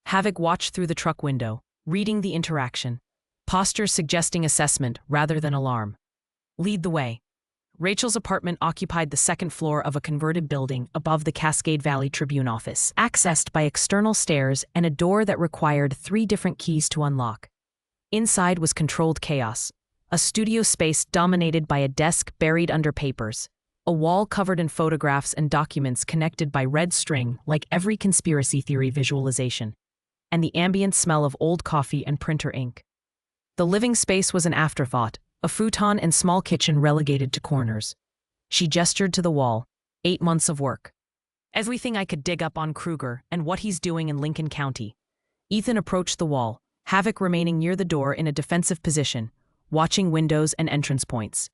Havoc watched through the truck window, reading the interaction, postures suggesting assessment rather than alarm. "Lead the way." Rachel's apartment occupied the second floor of a converted building above the Cascade Valley Tribune office, accessed by external stairs and a door that required 3 different keys to unlock. Inside was controlled chaos, a studio space dominated by a desk buried under papers, a wall covered in photographs and documents connected by red string like every conspiracy theory visualization, and the ambient smell of old coffee and printer ink. The living space was an afterthought, a futon and small kitchen relegated to corners. She gestured to the wall. 8 months of work. "Everything I could dig up on Kruger and what he's doing in Lincoln County." Ethan approached the wall, Havoc remaining near the door in a defensive position, watching windows and entrance points.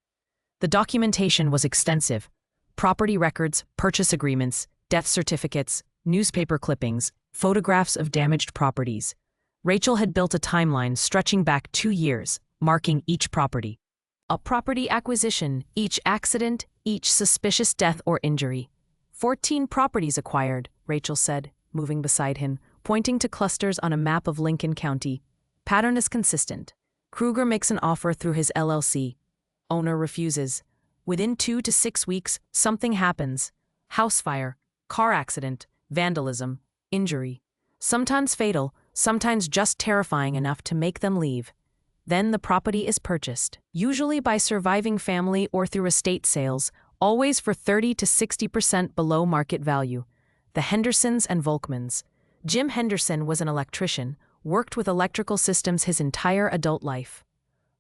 The documentation was extensive. Property records, purchase agreements, death certificates, newspaper clippings, photographs of damaged properties. Rachel had built a timeline stretching back 2 years, marking each property. A property acquisition, each accident, each suspicious death or injury. 14 properties acquired, Rachel said, moving beside him, pointing to clusters on a map of Lincoln County. Pattern is consistent. Kruger makes an offer through his LLC. Owner refuses. Within 2 to 6 weeks, something happens. House fire, car accident, vandalism, injury. Sometimes fatal, sometimes just terrifying enough to make them leave. Then the property is purchased, usually by surviving family or through estate sales, always for 30 to 60% below market value. The Hendersons and Volkmans. Jim Henderson was an electrician, worked with electrical systems his entire adult life.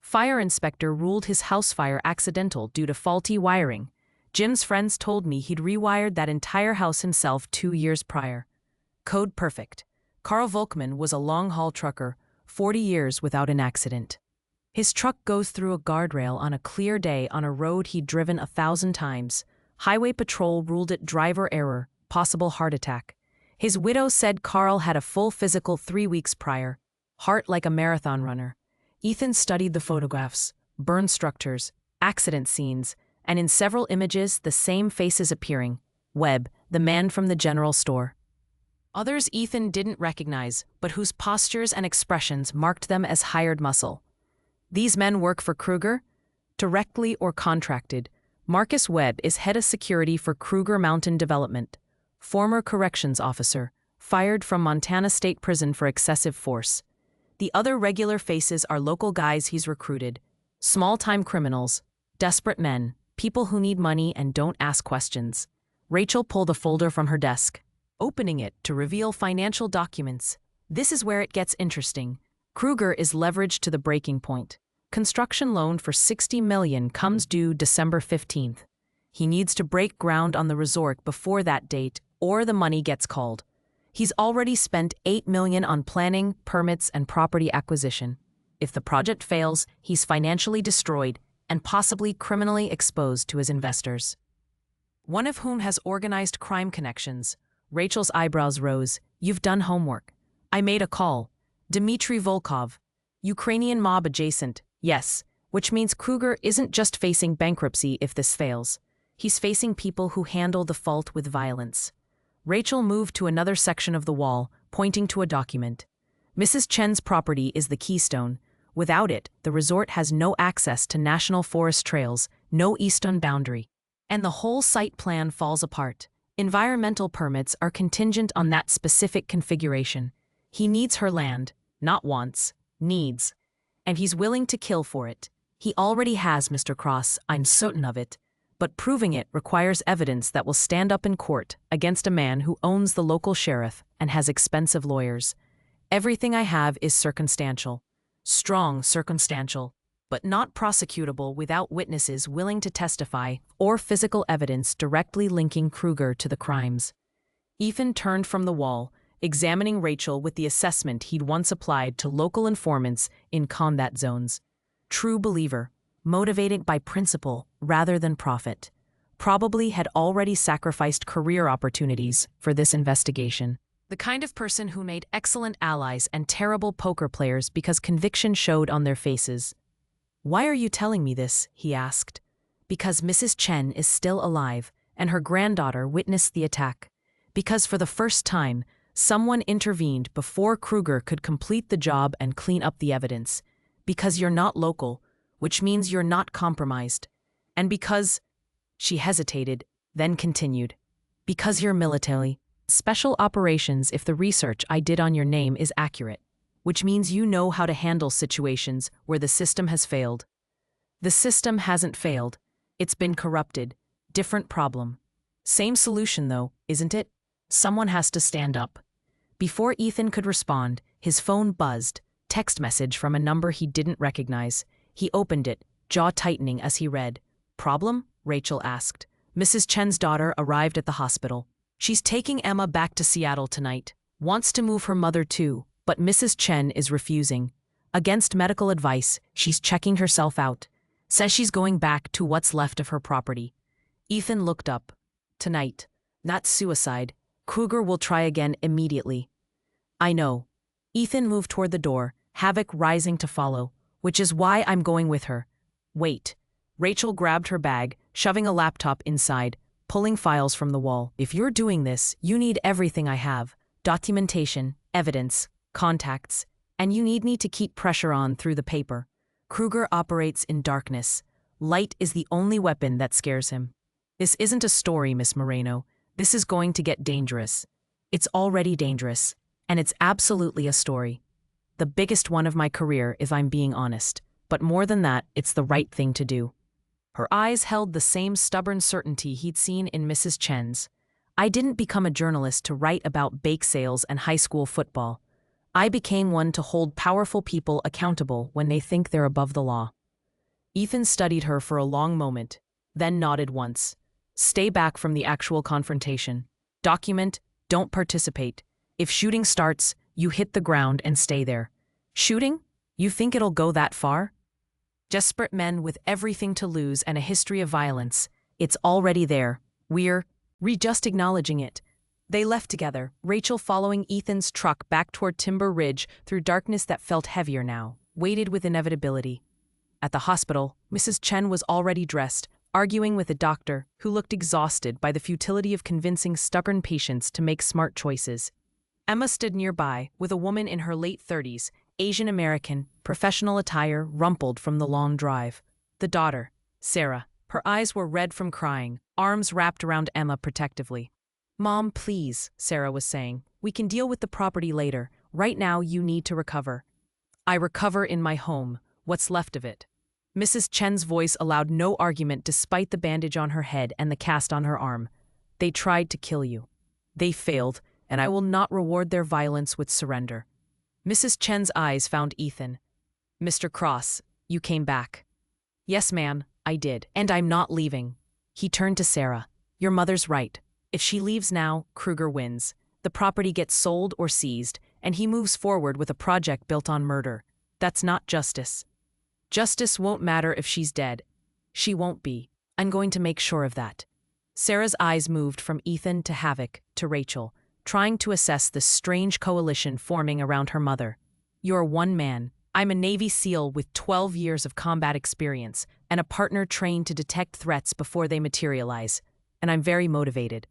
Fire inspector ruled his house fire accidental due to faulty wiring. Jim's friends told me he'd rewired that entire house himself 2 years prior. Code perfect. Carl Volkman was a long-haul trucker, 40 years without an accident. His truck goes through a guardrail on a clear day on a road he'd driven 1,000 times. Highway patrol ruled it driver error, possible heart attack. His widow said Carl had a full physical 3 weeks prior, heart like a marathon runner. Ethan studied the photographs, burn structures, accident scenes, and in several images the same faces appearing. Webb, the man from the general store. Others Ethan didn't recognize, but whose postures and expressions marked them as hired muscle. These men work for Kruger? Directly or contracted. Marcus Webb is head of security for Kruger Mountain Development. Former corrections officer, fired from Montana State Prison for excessive force. The other regular faces are local guys he's recruited. Small-time criminals, desperate men, people who need money and don't ask questions. Rachel pulled a folder from her desk, opening it to reveal financial documents. This is where it gets interesting. Kruger is leveraged to the breaking point. Construction loan for $60 million comes due December 15th. He needs to break ground on the resort before that date, or the money gets called. He's already spent $8 million on planning, permits, and property acquisition. If the project fails, he's financially destroyed and possibly criminally exposed to his investors. One of whom has organized crime connections. Rachel's eyebrows rose. You've done homework. I made a call. Dmitry Volkov. Ukrainian mob adjacent, yes, which means Kruger isn't just facing bankruptcy if this fails. He's facing people who handle the fault with violence. Rachel moved to another section of the wall, pointing to a document. Mrs. Chen's property is the keystone. Without it, the resort has no access to national forest trails, no eastern boundary. And the whole site plan falls apart. Environmental permits are contingent on that specific configuration. He needs her land, not wants, needs. And he's willing to kill for it. He already has, Mr. Cross, I'm certain of it. But proving it requires evidence that will stand up in court against a man who owns the local sheriff and has expensive lawyers. Everything I have is circumstantial. Strong circumstantial, but not prosecutable without witnesses willing to testify or physical evidence directly linking Kruger to the crimes. Ethan turned from the wall, examining Rachel with the assessment he'd once applied to local informants in combat zones. True believer, motivated by principle rather than profit. Probably had already sacrificed career opportunities for this investigation. The kind of person who made excellent allies and terrible poker players because conviction showed on their faces. "Why are you telling me this?" he asked. "Because Mrs. Chen is still alive, and her granddaughter witnessed the attack. Because for the first time, someone intervened before Kruger could complete the job and clean up the evidence. Because you're not local, which means you're not compromised. And because..." She hesitated, then continued. "Because you're military. Special operations if the research I did on your name is accurate. Which means you know how to handle situations where the system has failed. The system hasn't failed. It's been corrupted. Different problem. Same solution though, isn't it? Someone has to stand up." Before Ethan could respond, his phone buzzed, text message from a number he didn't recognize. He opened it, jaw tightening as he read. "Problem?" Rachel asked. "Mrs. Chen's daughter arrived at the hospital. She's taking Emma back to Seattle tonight. Wants to move her mother too, but Mrs. Chen is refusing. Against medical advice, she's checking herself out. Says she's going back to what's left of her property." Ethan looked up. "Tonight. Not suicide. Kruger will try again immediately." "I know." Ethan moved toward the door, Havoc rising to follow. "Which is why I'm going with her." "Wait." Rachel grabbed her bag, shoving a laptop inside, pulling files from the wall. "If you're doing this, you need everything I have. Documentation, evidence, contacts, and you need me to keep pressure on through the paper. Kruger operates in darkness. Light is the only weapon that scares him. This isn't a story, Miss Moreno. This is going to get dangerous. It's already dangerous, and it's absolutely a story. The biggest one of my career, if I'm being honest. But more than that, it's the right thing to do." Her eyes held the same stubborn certainty he'd seen in Mrs. Chen's. "I didn't become a journalist to write about bake sales and high school football. I became one to hold powerful people accountable when they think they're above the law." Ethan studied her for a long moment, then nodded once. "Stay back from the actual confrontation. Document, don't participate. If shooting starts, you hit the ground and stay there." "Shooting? You think it'll go that far?" "Desperate men with everything to lose and a history of violence. It's already there. We're just acknowledging it." They left together, Rachel following Ethan's truck back toward Timber Ridge through darkness that felt heavier now, weighted with inevitability. At the hospital, Mrs. Chen was already dressed, arguing with a doctor who looked exhausted by the futility of convincing stubborn patients to make smart choices. Emma stood nearby, with a woman in her late 30s, Asian American, professional attire rumpled from the long drive. The daughter, Sarah. Her eyes were red from crying, arms wrapped around Emma protectively. "Mom, please," Sarah was saying. "We can deal with the property later. Right now you need to recover." "I recover in my home, what's left of it." Mrs. Chen's voice allowed no argument despite the bandage on her head and the cast on her arm. "They tried to kill you. They failed, and I will not reward their violence with surrender." Mrs. Chen's eyes found Ethan. "Mr. Cross, you came back." "Yes, ma'am, I did. And I'm not leaving." He turned to Sarah. "Your mother's right. If she leaves now, Kruger wins. The property gets sold or seized, and he moves forward with a project built on murder. That's not justice. Justice won't matter if she's dead. She won't be. I'm going to make sure of that." Sarah's eyes moved from Ethan to Havoc to Rachel, trying to assess the strange coalition forming around her mother. "You're one man. I'm a Navy SEAL with 12 years of combat experience and a partner trained to detect threats before they materialize, and I'm very motivated."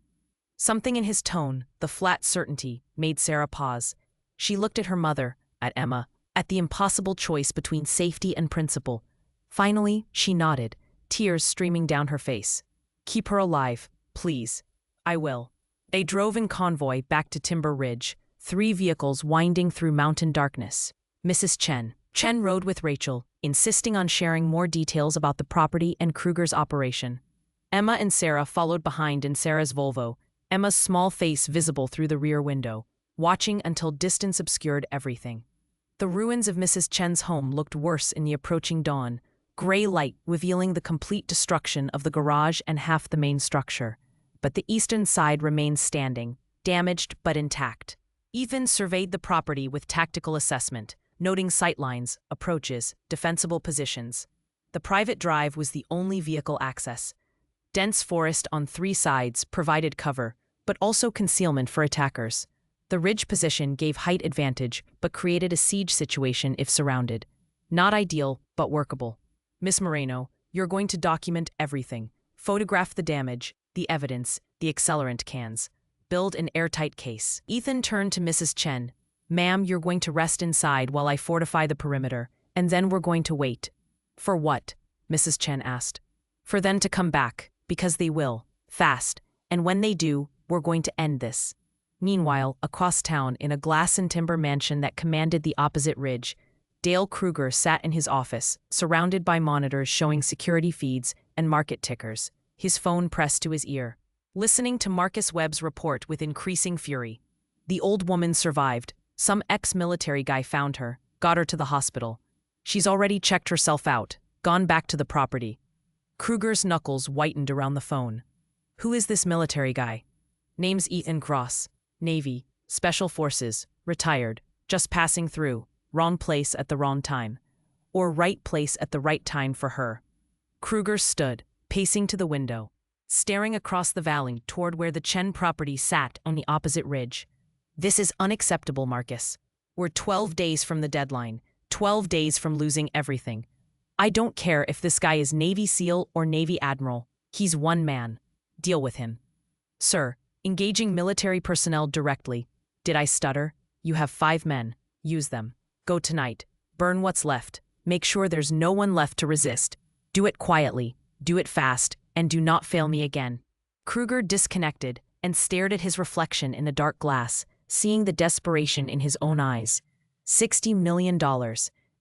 Something in his tone, the flat certainty, made Sarah pause. She looked at her mother, at Emma, at the impossible choice between safety and principle. Finally, she nodded, tears streaming down her face. "Keep her alive, please." "I will." They drove in convoy back to Timber Ridge, 3 vehicles winding through mountain darkness. Mrs. Chen rode with Rachel, insisting on sharing more details about the property and Kruger's operation. Emma and Sarah followed behind in Sarah's Volvo, Emma's small face visible through the rear window, watching until distance obscured everything. The ruins of Mrs. Chen's home looked worse in the approaching dawn, gray light revealing the complete destruction of the garage and half the main structure. But the eastern side remained standing, damaged but intact. Ethan surveyed the property with tactical assessment, noting sightlines, approaches, defensible positions. The private drive was the only vehicle access. Dense forest on 3 sides provided cover, but also concealment for attackers. The ridge position gave height advantage, but created a siege situation if surrounded. Not ideal, but workable. Miss Moreno, you're going to document everything. Photograph the damage, the evidence, the accelerant cans. Build an airtight case. Ethan turned to Mrs. Chen. Ma'am, you're going to rest inside while I fortify the perimeter, and then we're going to wait. For what? Mrs. Chen asked. For them to come back, because they will, fast, and when they do, we're going to end this. Meanwhile, across town, in a glass and timber mansion that commanded the opposite ridge, Dale Kruger sat in his office, surrounded by monitors showing security feeds and market tickers, his phone pressed to his ear, listening to Marcus Webb's report with increasing fury. The old woman survived. Some ex-military guy found her, got her to the hospital. She's already checked herself out, gone back to the property. Kruger's knuckles whitened around the phone. Who is this military guy? Name's Ethan Cross. Navy, Special Forces, retired, just passing through, wrong place at the wrong time. Or right place at the right time for her. Kruger stood, pacing to the window, staring across the valley toward where the Chen property sat on the opposite ridge. This is unacceptable, Marcus. We're 12 days from the deadline, 12 days from losing everything. I don't care if this guy is Navy SEAL or Navy Admiral. He's one man. Deal with him. Sir, engaging military personnel directly. Did I stutter? You have 5 men. Use them. Go tonight. Burn what's left. Make sure there's no one left to resist. Do it quietly. Do it fast. And do not fail me again. Kruger disconnected and stared at his reflection in the dark glass, seeing the desperation in his own eyes. $60 million,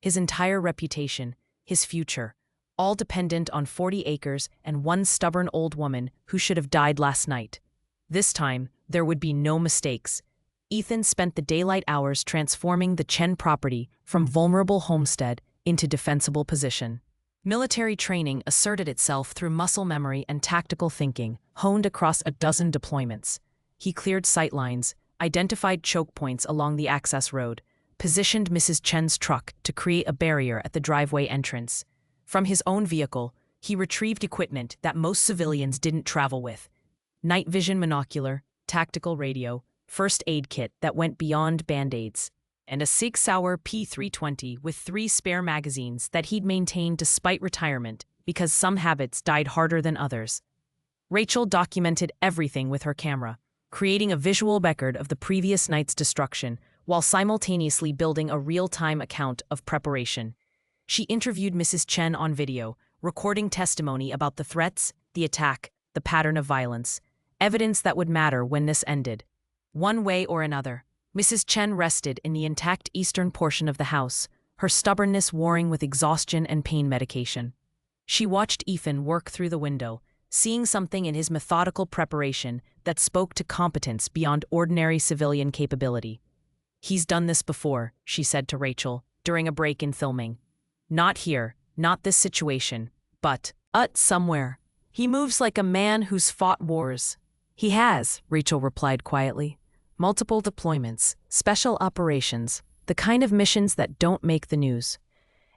his entire reputation, his future, all dependent on 40 acres and one stubborn old woman who should have died last night. This time, there would be no mistakes. Ethan spent the daylight hours transforming the Chen property from vulnerable homestead into defensible position. Military training asserted itself through muscle memory and tactical thinking, honed across a dozen deployments. He cleared sightlines, identified choke points along the access road, positioned Mrs. Chen's truck to create a barrier at the driveway entrance. From his own vehicle, he retrieved equipment that most civilians didn't travel with. Night vision monocular, tactical radio, first aid kit that went beyond Band-Aids, and a Sig Sauer P320 with 3 spare magazines that he'd maintained despite retirement because some habits died harder than others. Rachel documented everything with her camera, creating a visual record of the previous night's destruction while simultaneously building a real-time account of preparation. She interviewed Mrs. Chen on video, recording testimony about the threats, the attack, the pattern of violence, evidence that would matter when this ended. One way or another, Mrs. Chen rested in the intact eastern portion of the house, her stubbornness warring with exhaustion and pain medication. She watched Ethan work through the window, seeing something in his methodical preparation that spoke to competence beyond ordinary civilian capability. He's done this before, she said to Rachel, during a break in filming. Not here, not this situation, but, somewhere. He moves like a man who's fought wars. He has, Rachel replied quietly. Multiple deployments, special operations, the kind of missions that don't make the news.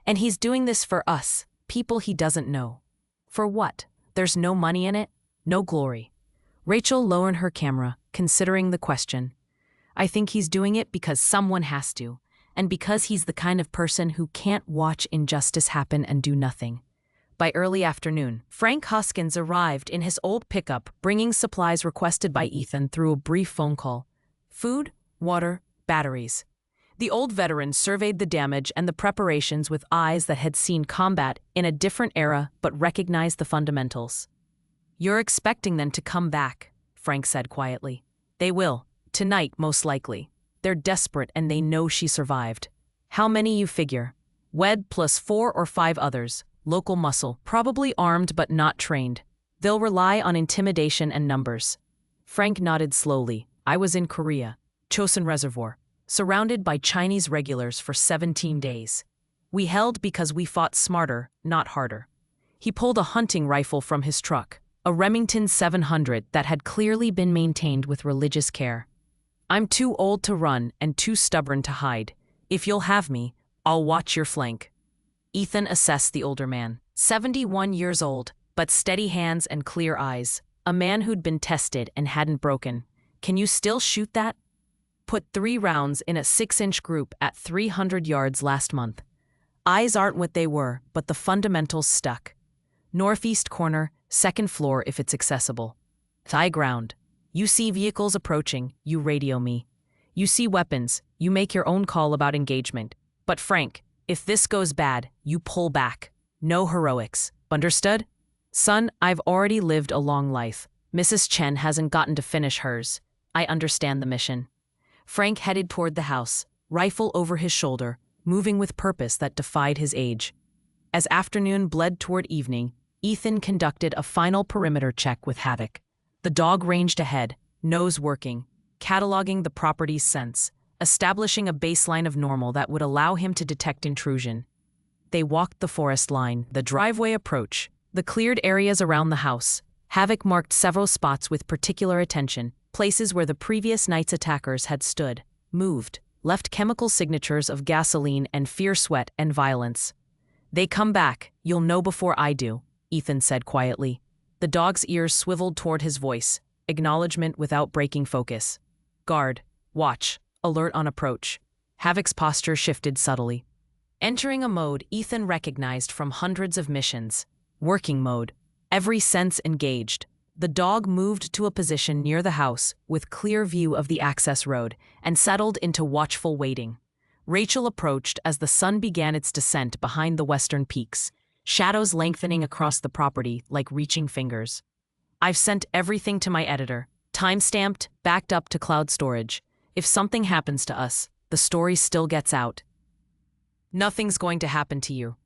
And he's doing this for us, people he doesn't know. For what? There's no money in it? No glory. Rachel lowered her camera, considering the question. I think he's doing it because someone has to, and because he's the kind of person who can't watch injustice happen and do nothing. By early afternoon, Frank Hoskins arrived in his old pickup, bringing supplies requested by Ethan through a brief phone call. Food, water, batteries. The old veteran surveyed the damage and the preparations with eyes that had seen combat in a different era but recognized the fundamentals. You're expecting them to come back, Frank said quietly. They will. Tonight, most likely. They're desperate and they know she survived. How many you figure? Wed plus 4 or 5 others. Local muscle, probably armed but not trained. They'll rely on intimidation and numbers. Frank nodded slowly. I was in Korea, Chosun Reservoir, surrounded by Chinese regulars for 17 days. We held because we fought smarter, not harder. He pulled a hunting rifle from his truck, a Remington 700 that had clearly been maintained with religious care. I'm too old to run and too stubborn to hide. If you'll have me, I'll watch your flank. Ethan assessed the older man, 71 years old, but steady hands and clear eyes. A man who'd been tested and hadn't broken. Can you still shoot that? Put 3 rounds in a 6-inch group at 300 yards last month. Eyes aren't what they were, but the fundamentals stuck. Northeast corner, 2nd floor if it's accessible. High ground. You see vehicles approaching, you radio me. You see weapons, you make your own call about engagement. But Frank, if this goes bad, you pull back. No heroics. Understood? Son, I've already lived a long life. Mrs. Chen hasn't gotten to finish hers. I understand the mission. Frank headed toward the house, rifle over his shoulder, moving with purpose that defied his age. As afternoon bled toward evening, Ethan conducted a final perimeter check with Havoc. The dog ranged ahead, nose working, cataloging the property's scents, establishing a baseline of normal that would allow him to detect intrusion. They walked the forest line, the driveway approach, the cleared areas around the house. Havoc marked several spots with particular attention, places where the previous night's attackers had stood, moved, left chemical signatures of gasoline and fear, sweat, and violence. They come back, you'll know before I do, Ethan said quietly. The dog's ears swiveled toward his voice, acknowledgement without breaking focus. Guard, watch, alert on approach. Havoc's posture shifted subtly. Entering a mode Ethan recognized from hundreds of missions. Working mode. Every sense engaged. The dog moved to a position near the house with clear view of the access road and settled into watchful waiting. Rachel approached as the sun began its descent behind the western peaks, shadows lengthening across the property like reaching fingers. I've sent everything to my editor, time-stamped, backed up to cloud storage. If something happens to us, the story still gets out. Nothing's going to happen to you.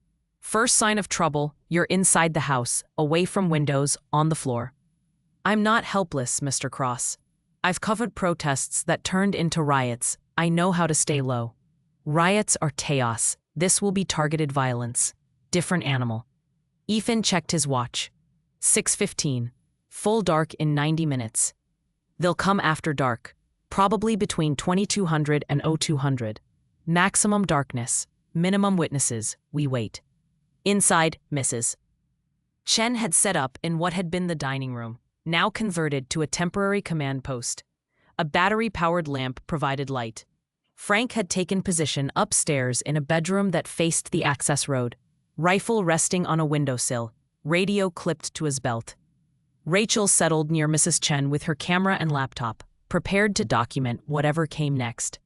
First sign of trouble, you're inside the house, away from windows, on the floor. I'm not helpless, Mr. Cross. I've covered protests that turned into riots. I know how to stay low. Riots are chaos. This will be targeted violence. Different animal. Ethan checked his watch. 6:15. Full dark in 90 minutes. They'll come after dark, probably between 2200 and 0200. Maximum darkness. Minimum witnesses. We wait. Inside, Mrs. Chen had set up in what had been the dining room, now converted to a temporary command post. A battery-powered lamp provided light. Frank had taken position upstairs in a bedroom that faced the access road, rifle resting on a windowsill, radio clipped to his belt. Rachel settled near Mrs. Chen with her camera and laptop, prepared to document whatever came next.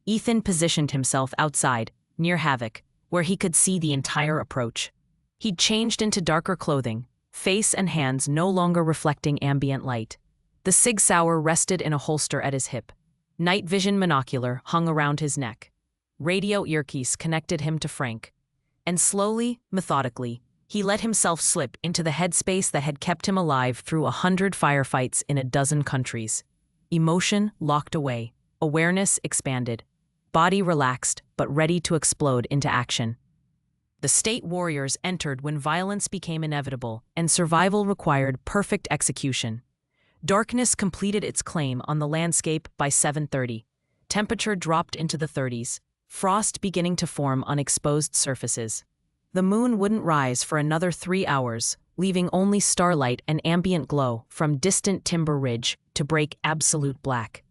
Ethan positioned himself outside, near Havoc, where he could see the entire approach. He'd changed into darker clothing, face and hands no longer reflecting ambient light. The Sig Sauer rested in a holster at his hip. Night vision monocular hung around his neck. Radio earpiece connected him to Frank. And slowly, methodically, he let himself slip into the headspace that had kept him alive through 100 firefights in a dozen countries. Emotion locked away, awareness expanded. Body relaxed, but ready to explode into action. The state warriors entered when violence became inevitable and survival required perfect execution. Darkness completed its claim on the landscape by 7:30. Temperature dropped into the 30s, frost beginning to form on exposed surfaces. The moon wouldn't rise for another 3 hours, leaving only starlight and ambient glow from distant Timber Ridge to break absolute black.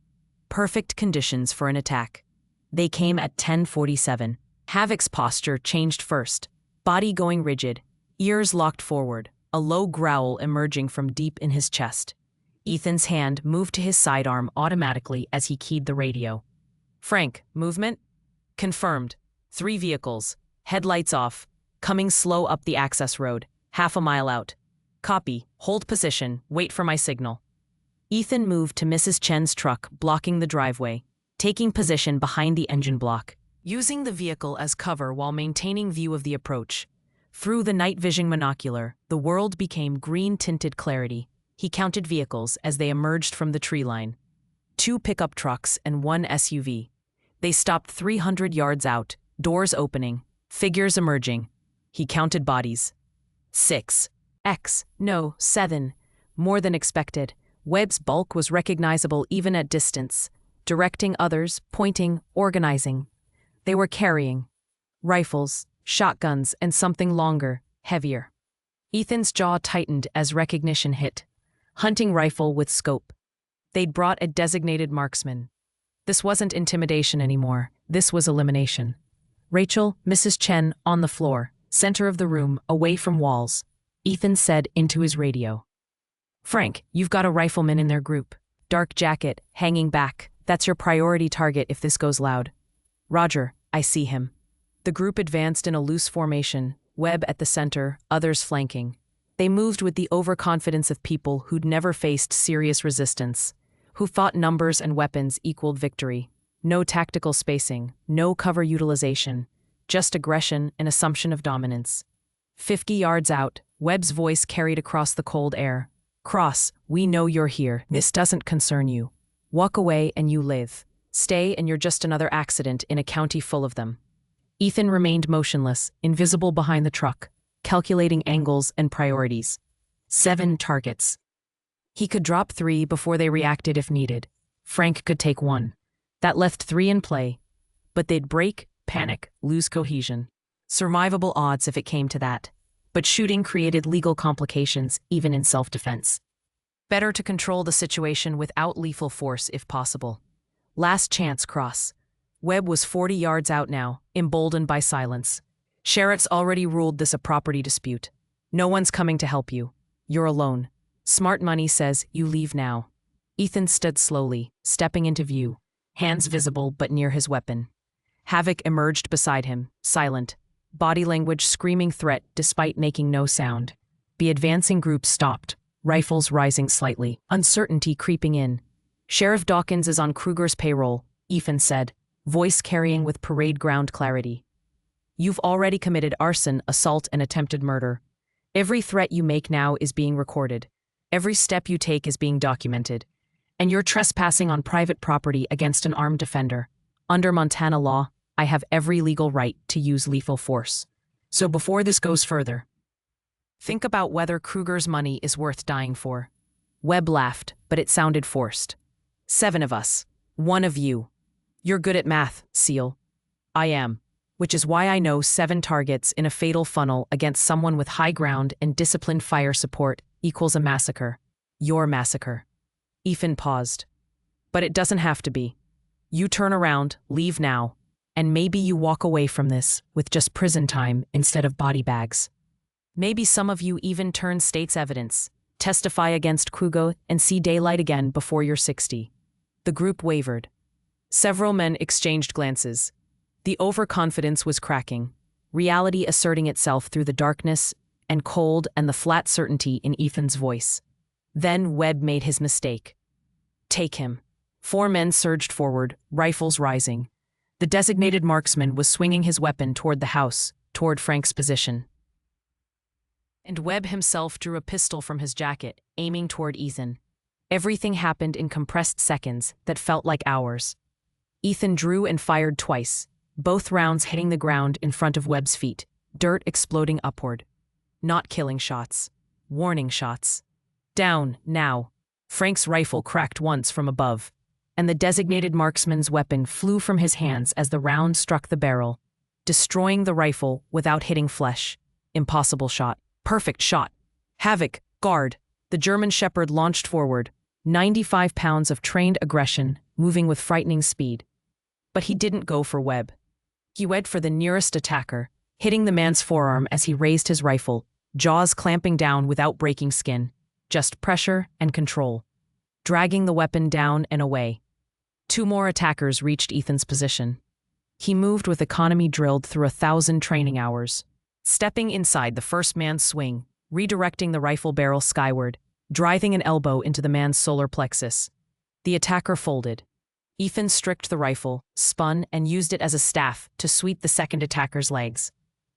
Perfect conditions for an attack. They came at 10:47. Havoc's posture changed first, body going rigid, ears locked forward, a low growl emerging from deep in his chest. Ethan's hand moved to his sidearm automatically as he keyed the radio. Frank, movement? Confirmed. 3 vehicles, headlights off, coming slow up the access road, half a mile out. Copy, hold position, wait for my signal. Ethan moved to Mrs. Chen's truck, blocking the driveway, taking position behind the engine block, using the vehicle as cover while maintaining view of the approach. Through the night vision monocular, the world became green-tinted clarity. He counted vehicles as they emerged from the tree line. 2 pickup trucks and 1 SUV. They stopped 300 yards out, doors opening, figures emerging. He counted bodies. 6. No, 7. More than expected. Webb's bulk was recognizable even at distance. Directing others, pointing, organizing. They were carrying rifles, shotguns, and something longer, heavier. Ethan's jaw tightened as recognition hit. Hunting rifle with scope. They'd brought a designated marksman. This wasn't intimidation anymore. This was elimination. Rachel, Mrs. Chen, on the floor, center of the room, away from walls. Ethan said into his radio. Frank, you've got a rifleman in their group. Dark jacket, hanging back. That's your priority target if this goes loud. Roger, I see him. The group advanced in a loose formation, Webb at the center, others flanking. They moved with the overconfidence of people who'd never faced serious resistance, who thought numbers and weapons equaled victory. No tactical spacing, no cover utilization, just aggression and assumption of dominance. 50 yards out, Webb's voice carried across the cold air. Cross, we know you're here. This doesn't concern you. Walk away and you live. Stay and you're just another accident in a county full of them. Ethan remained motionless, invisible behind the truck, calculating angles and priorities. 7 targets. He could drop 3 before they reacted if needed. Frank could take 1. That left 3 in play. But they'd break, panic, lose cohesion. Survivable odds if it came to that. But shooting created legal complications, even in self-defense. Better to control the situation without lethal force if possible. Last chance cross. Webb was 40 yards out now, emboldened by silence. Sheriff's already ruled this a property dispute. No one's coming to help you. You're alone. Smart money says you leave now. Ethan stood slowly, stepping into view, hands visible but near his weapon. Havoc emerged beside him, silent, body language screaming threat despite making no sound. The advancing group stopped, rifles rising slightly, uncertainty creeping in. Sheriff Dawkins is on Kruger's payroll, Ethan said, voice carrying with parade ground clarity. You've already committed arson, assault, and attempted murder. Every threat you make now is being recorded. Every step you take is being documented. And you're trespassing on private property against an armed defender. Under Montana law, I have every legal right to use lethal force. So before this goes further, think about whether Kruger's money is worth dying for. Webb laughed, but it sounded forced. 7 of us. 1 of you. You're good at math, Seal. I am. Which is why I know 7 targets in a fatal funnel against someone with high ground and disciplined fire support equals a massacre. Your massacre. Ethan paused. But it doesn't have to be. You turn around, leave now, and maybe you walk away from this with just prison time instead of body bags. Maybe some of you even turn state's evidence, testify against Kruger, and see daylight again before you're 60. The group wavered. Several men exchanged glances. The overconfidence was cracking, reality asserting itself through the darkness and cold and the flat certainty in Ethan's voice. Then Webb made his mistake. Take him. 4 men surged forward, rifles rising. The designated marksman was swinging his weapon toward the house, toward Frank's position. And Webb himself drew a pistol from his jacket, aiming toward Ethan. Everything happened in compressed seconds that felt like hours. Ethan drew and fired twice, both rounds hitting the ground in front of Webb's feet, dirt exploding upward. Not killing shots. Warning shots. Down, now. Frank's rifle cracked once from above, and the designated marksman's weapon flew from his hands as the round struck the barrel, destroying the rifle without hitting flesh. Impossible shot. Perfect shot. Havoc, guard. The German Shepherd launched forward, 95 pounds of trained aggression, moving with frightening speed. But he didn't go for Webb. He went for the nearest attacker, hitting the man's forearm as he raised his rifle, jaws clamping down without breaking skin. Just pressure and control. Dragging the weapon down and away. 2 more attackers reached Ethan's position. He moved with economy drilled through 1,000 training hours. Stepping inside the first man's swing, redirecting the rifle barrel skyward, driving an elbow into the man's solar plexus. The attacker folded. Ethan stripped the rifle, spun, and used it as a staff to sweep the second attacker's legs.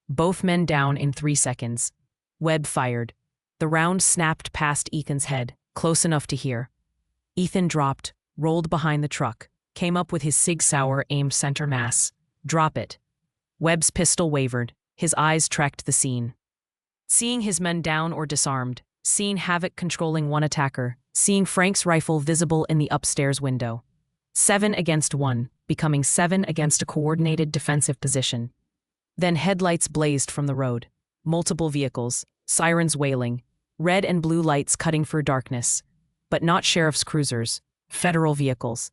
Both men down in 3 seconds. Webb fired. The round snapped past Ethan's head, close enough to hear. Ethan dropped, rolled behind the truck, came up with his Sig Sauer aimed center mass. Drop it. Webb's pistol wavered. His eyes tracked the scene. Seeing his men down or disarmed, seeing Havoc controlling one attacker, seeing Frank's rifle visible in the upstairs window. 7 against 1, becoming 7 against a coordinated defensive position. Then headlights blazed from the road. Multiple vehicles, sirens wailing, red and blue lights cutting through darkness. But not sheriff's cruisers, federal vehicles.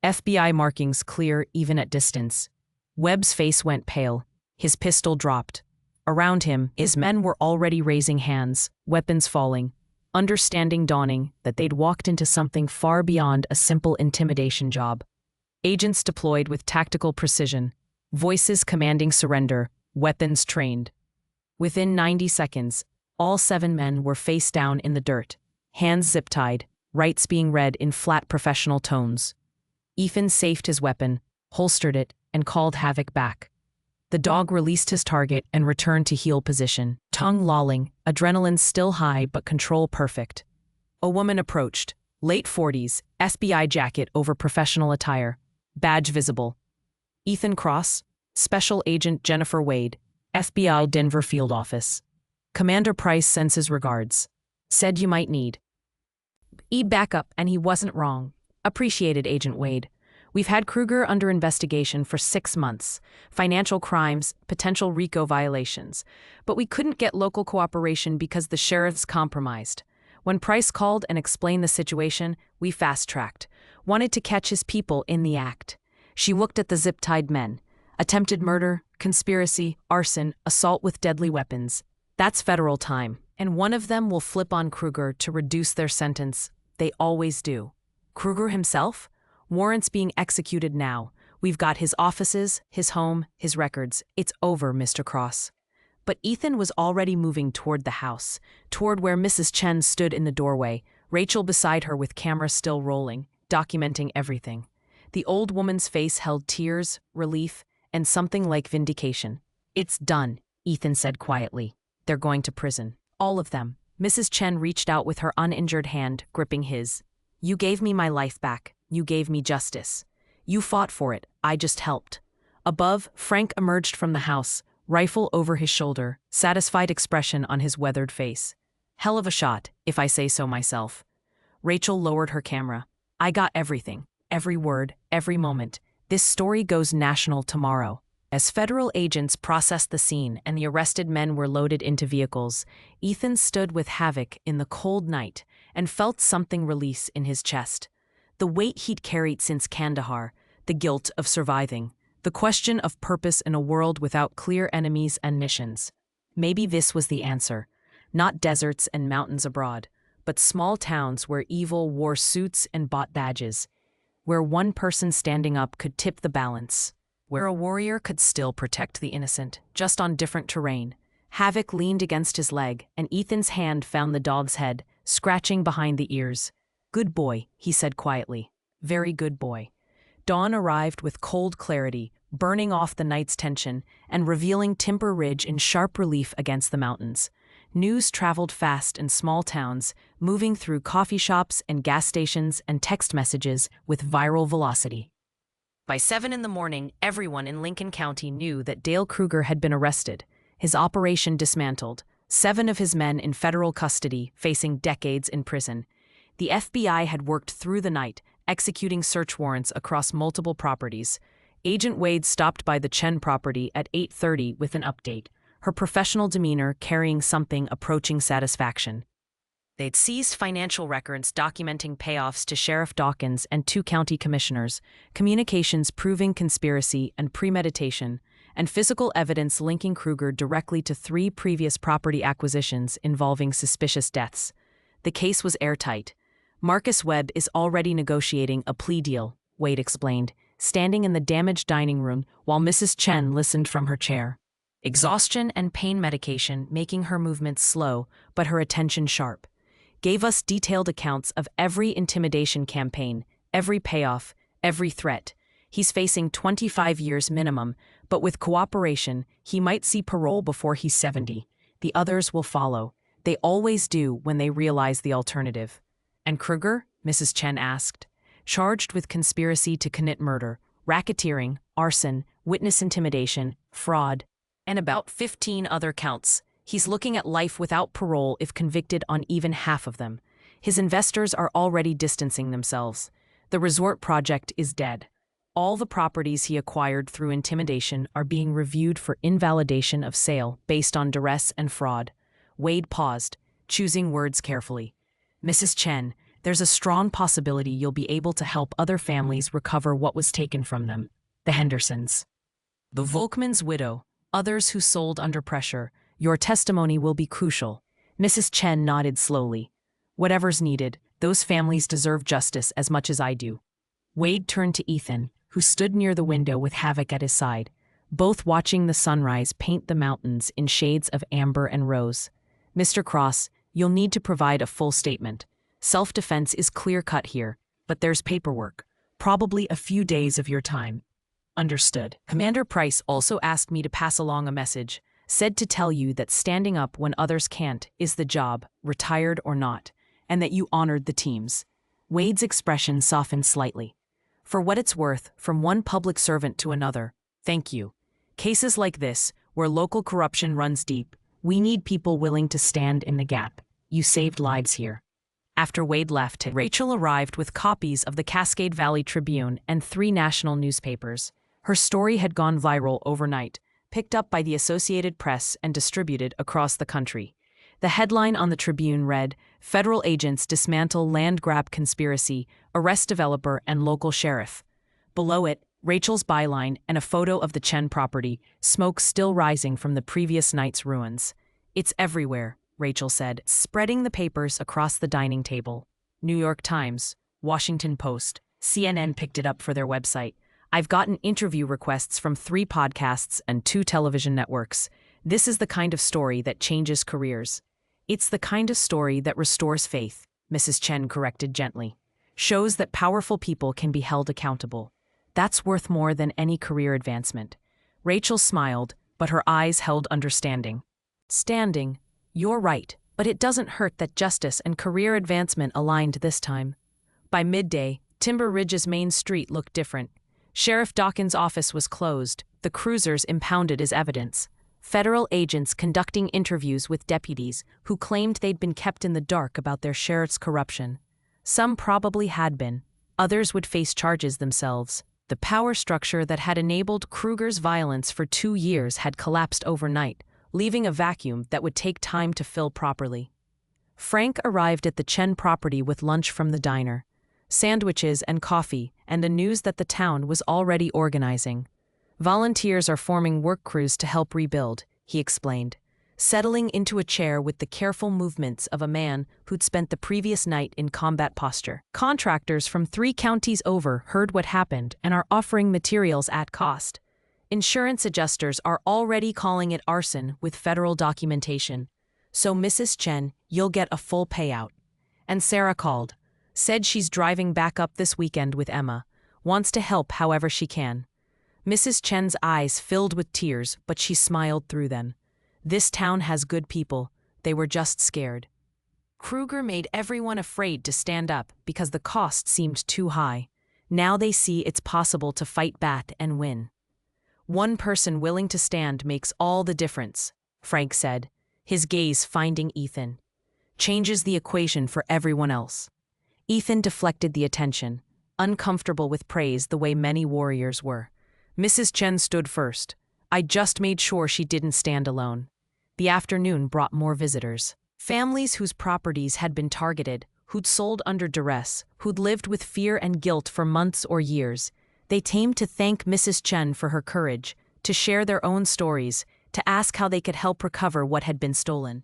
FBI markings clear even at distance. Webb's face went pale. His pistol dropped. Around him, his men were already raising hands, weapons falling, understanding dawning that they'd walked into something far beyond a simple intimidation job. Agents deployed with tactical precision, voices commanding surrender, weapons trained. Within 90 seconds, all 7 men were face down in the dirt, hands zip-tied, rights being read in flat professional tones. Ethan safed his weapon, holstered it, and called Havoc back. The dog released his target and returned to heel position, tongue lolling, adrenaline still high but control perfect. A woman approached, late 40s, FBI jacket over professional attire, badge visible. Ethan Cross, Special Agent Jennifer Wade, FBI Denver Field Office. Commander Price sends his regards. Said you might need backup, and he wasn't wrong. Appreciated Agent Wade. We've had Kruger under investigation for 6 months. Financial crimes, potential RICO violations. But we couldn't get local cooperation because the sheriff's compromised. When Price called and explained the situation, we fast-tracked. Wanted to catch his people in the act. She looked at the zip-tied men. Attempted murder, conspiracy, arson, assault with deadly weapons. That's federal time, and one of them will flip on Kruger to reduce their sentence. They always do. Kruger himself? Warrants being executed now. We've got his offices, his home, his records. It's over, Mr. Cross. But Ethan was already moving toward the house, toward where Mrs. Chen stood in the doorway, Rachel beside her with camera still rolling, documenting everything. The old woman's face held tears, relief, and something like vindication. It's done, Ethan said quietly. They're going to prison. All of them. Mrs. Chen reached out with her uninjured hand, gripping his. You gave me my life back. You gave me justice. You fought for it. I just helped. Above, Frank emerged from the house, rifle over his shoulder, satisfied expression on his weathered face. Hell of a shot, if I say so myself. Rachel lowered her camera. I got everything. Every word, every moment. This story goes national tomorrow. As federal agents processed the scene and the arrested men were loaded into vehicles, Ethan stood with Havoc in the cold night and felt something release in his chest. The weight he'd carried since Kandahar, the guilt of surviving, the question of purpose in a world without clear enemies and missions. Maybe this was the answer. Not deserts and mountains abroad, but small towns where evil wore suits and bought badges, where one person standing up could tip the balance, where a warrior could still protect the innocent, just on different terrain. Havoc leaned against his leg, and Ethan's hand found the dog's head, scratching behind the ears. Good boy, he said quietly. Very good boy. Dawn arrived with cold clarity, burning off the night's tension and revealing Timber Ridge in sharp relief against the mountains. News traveled fast in small towns, moving through coffee shops and gas stations and text messages with viral velocity. By 7 in the morning, everyone in Lincoln County knew that Dale Kruger had been arrested, his operation dismantled, 7 of his men in federal custody facing decades in prison. The FBI had worked through the night, executing search warrants across multiple properties. Agent Wade stopped by the Chen property at 8:30 with an update, her professional demeanor carrying something approaching satisfaction. They'd seized financial records documenting payoffs to Sheriff Dawkins and 2 county commissioners, communications proving conspiracy and premeditation, and physical evidence linking Kruger directly to 3 previous property acquisitions involving suspicious deaths. The case was airtight. Marcus Webb is already negotiating a plea deal, Wade explained, standing in the damaged dining room while Mrs. Chen listened from her chair. Exhaustion and pain medication making her movements slow, but her attention sharp. gave us detailed accounts of every intimidation campaign, every payoff, every threat. He's facing 25 years minimum, but with cooperation, he might see parole before he's 70. The others will follow. They always do when they realize the alternative. And Kruger? Mrs. Chen asked. Charged with conspiracy to commit murder, racketeering, arson, witness intimidation, fraud, and about 15 other counts. He's looking at life without parole if convicted on even half of them. His investors are already distancing themselves. The resort project is dead. All the properties he acquired through intimidation are being reviewed for invalidation of sale based on duress and fraud. Wade paused, choosing words carefully. Mrs. Chen, there's a strong possibility you'll be able to help other families recover what was taken from them. The Hendersons. The Volkmann's widow, others who sold under pressure. Your testimony will be crucial. Mrs. Chen nodded slowly. Whatever's needed, those families deserve justice as much as I do. Wade turned to Ethan, who stood near the window with Havoc at his side, both watching the sunrise paint the mountains in shades of amber and rose. Mr. Cross, you'll need to provide a full statement. Self-defense is clear-cut here, but there's paperwork. Probably a few days of your time. Understood. Commander Price also asked me to pass along a message, said to tell you that standing up when others can't is the job, retired or not, and that you honored the teams. Wade's expression softened slightly. For what it's worth, from one public servant to another, thank you. Cases like this, where local corruption runs deep, we need people willing to stand in the gap. You saved lives here. After Wade left, Rachel arrived with copies of the Cascade Valley Tribune and 3 national newspapers. Her story had gone viral overnight, picked up by the Associated Press and distributed across the country. The headline on the Tribune read, Federal Agents Dismantle Land Grab Conspiracy, Arrest Developer and Local Sheriff. Below it, Rachel's byline and a photo of the Chen property, smoke still rising from the previous night's ruins. It's everywhere, Rachel said, spreading the papers across the dining table. New York Times, Washington Post, CNN picked it up for their website. I've gotten interview requests from 3 podcasts and 2 television networks. This is the kind of story that changes careers. It's the kind of story that restores faith, Mrs. Chen corrected gently. Shows that powerful people can be held accountable. That's worth more than any career advancement. Rachel smiled, but her eyes held understanding. Standing. You're right, but it doesn't hurt that justice and career advancement aligned this time. By midday, Timber Ridge's main street looked different. Sheriff Dawkins' office was closed, the cruisers impounded as evidence. Federal agents conducting interviews with deputies who claimed they'd been kept in the dark about their sheriff's corruption. Some probably had been. Others would face charges themselves. The power structure that had enabled Kruger's violence for 2 years had collapsed overnight, leaving a vacuum that would take time to fill properly. Frank arrived at the Chen property with lunch from the diner. Sandwiches and coffee, and the news that the town was already organizing. Volunteers are forming work crews to help rebuild, he explained, settling into a chair with the careful movements of a man who'd spent the previous night in combat posture. Contractors from 3 counties over heard what happened and are offering materials at cost. Insurance adjusters are already calling it arson with federal documentation. So Mrs. Chen, you'll get a full payout. And Sarah called. Said she's driving back up this weekend with Emma. Wants to help however she can. Mrs. Chen's eyes filled with tears, but she smiled through them. This town has good people. They were just scared. Kruger made everyone afraid to stand up because the cost seemed too high. Now they see it's possible to fight back and win. One person willing to stand makes all the difference, Frank said, his gaze finding Ethan. Changes the equation for everyone else. Ethan deflected the attention, uncomfortable with praise the way many warriors were. Mrs. Chen stood first. I just made sure she didn't stand alone. The afternoon brought more visitors. Families whose properties had been targeted, who'd sold under duress, who'd lived with fear and guilt for months or years. They came to thank Mrs. Chen for her courage, to share their own stories, to ask how they could help recover what had been stolen.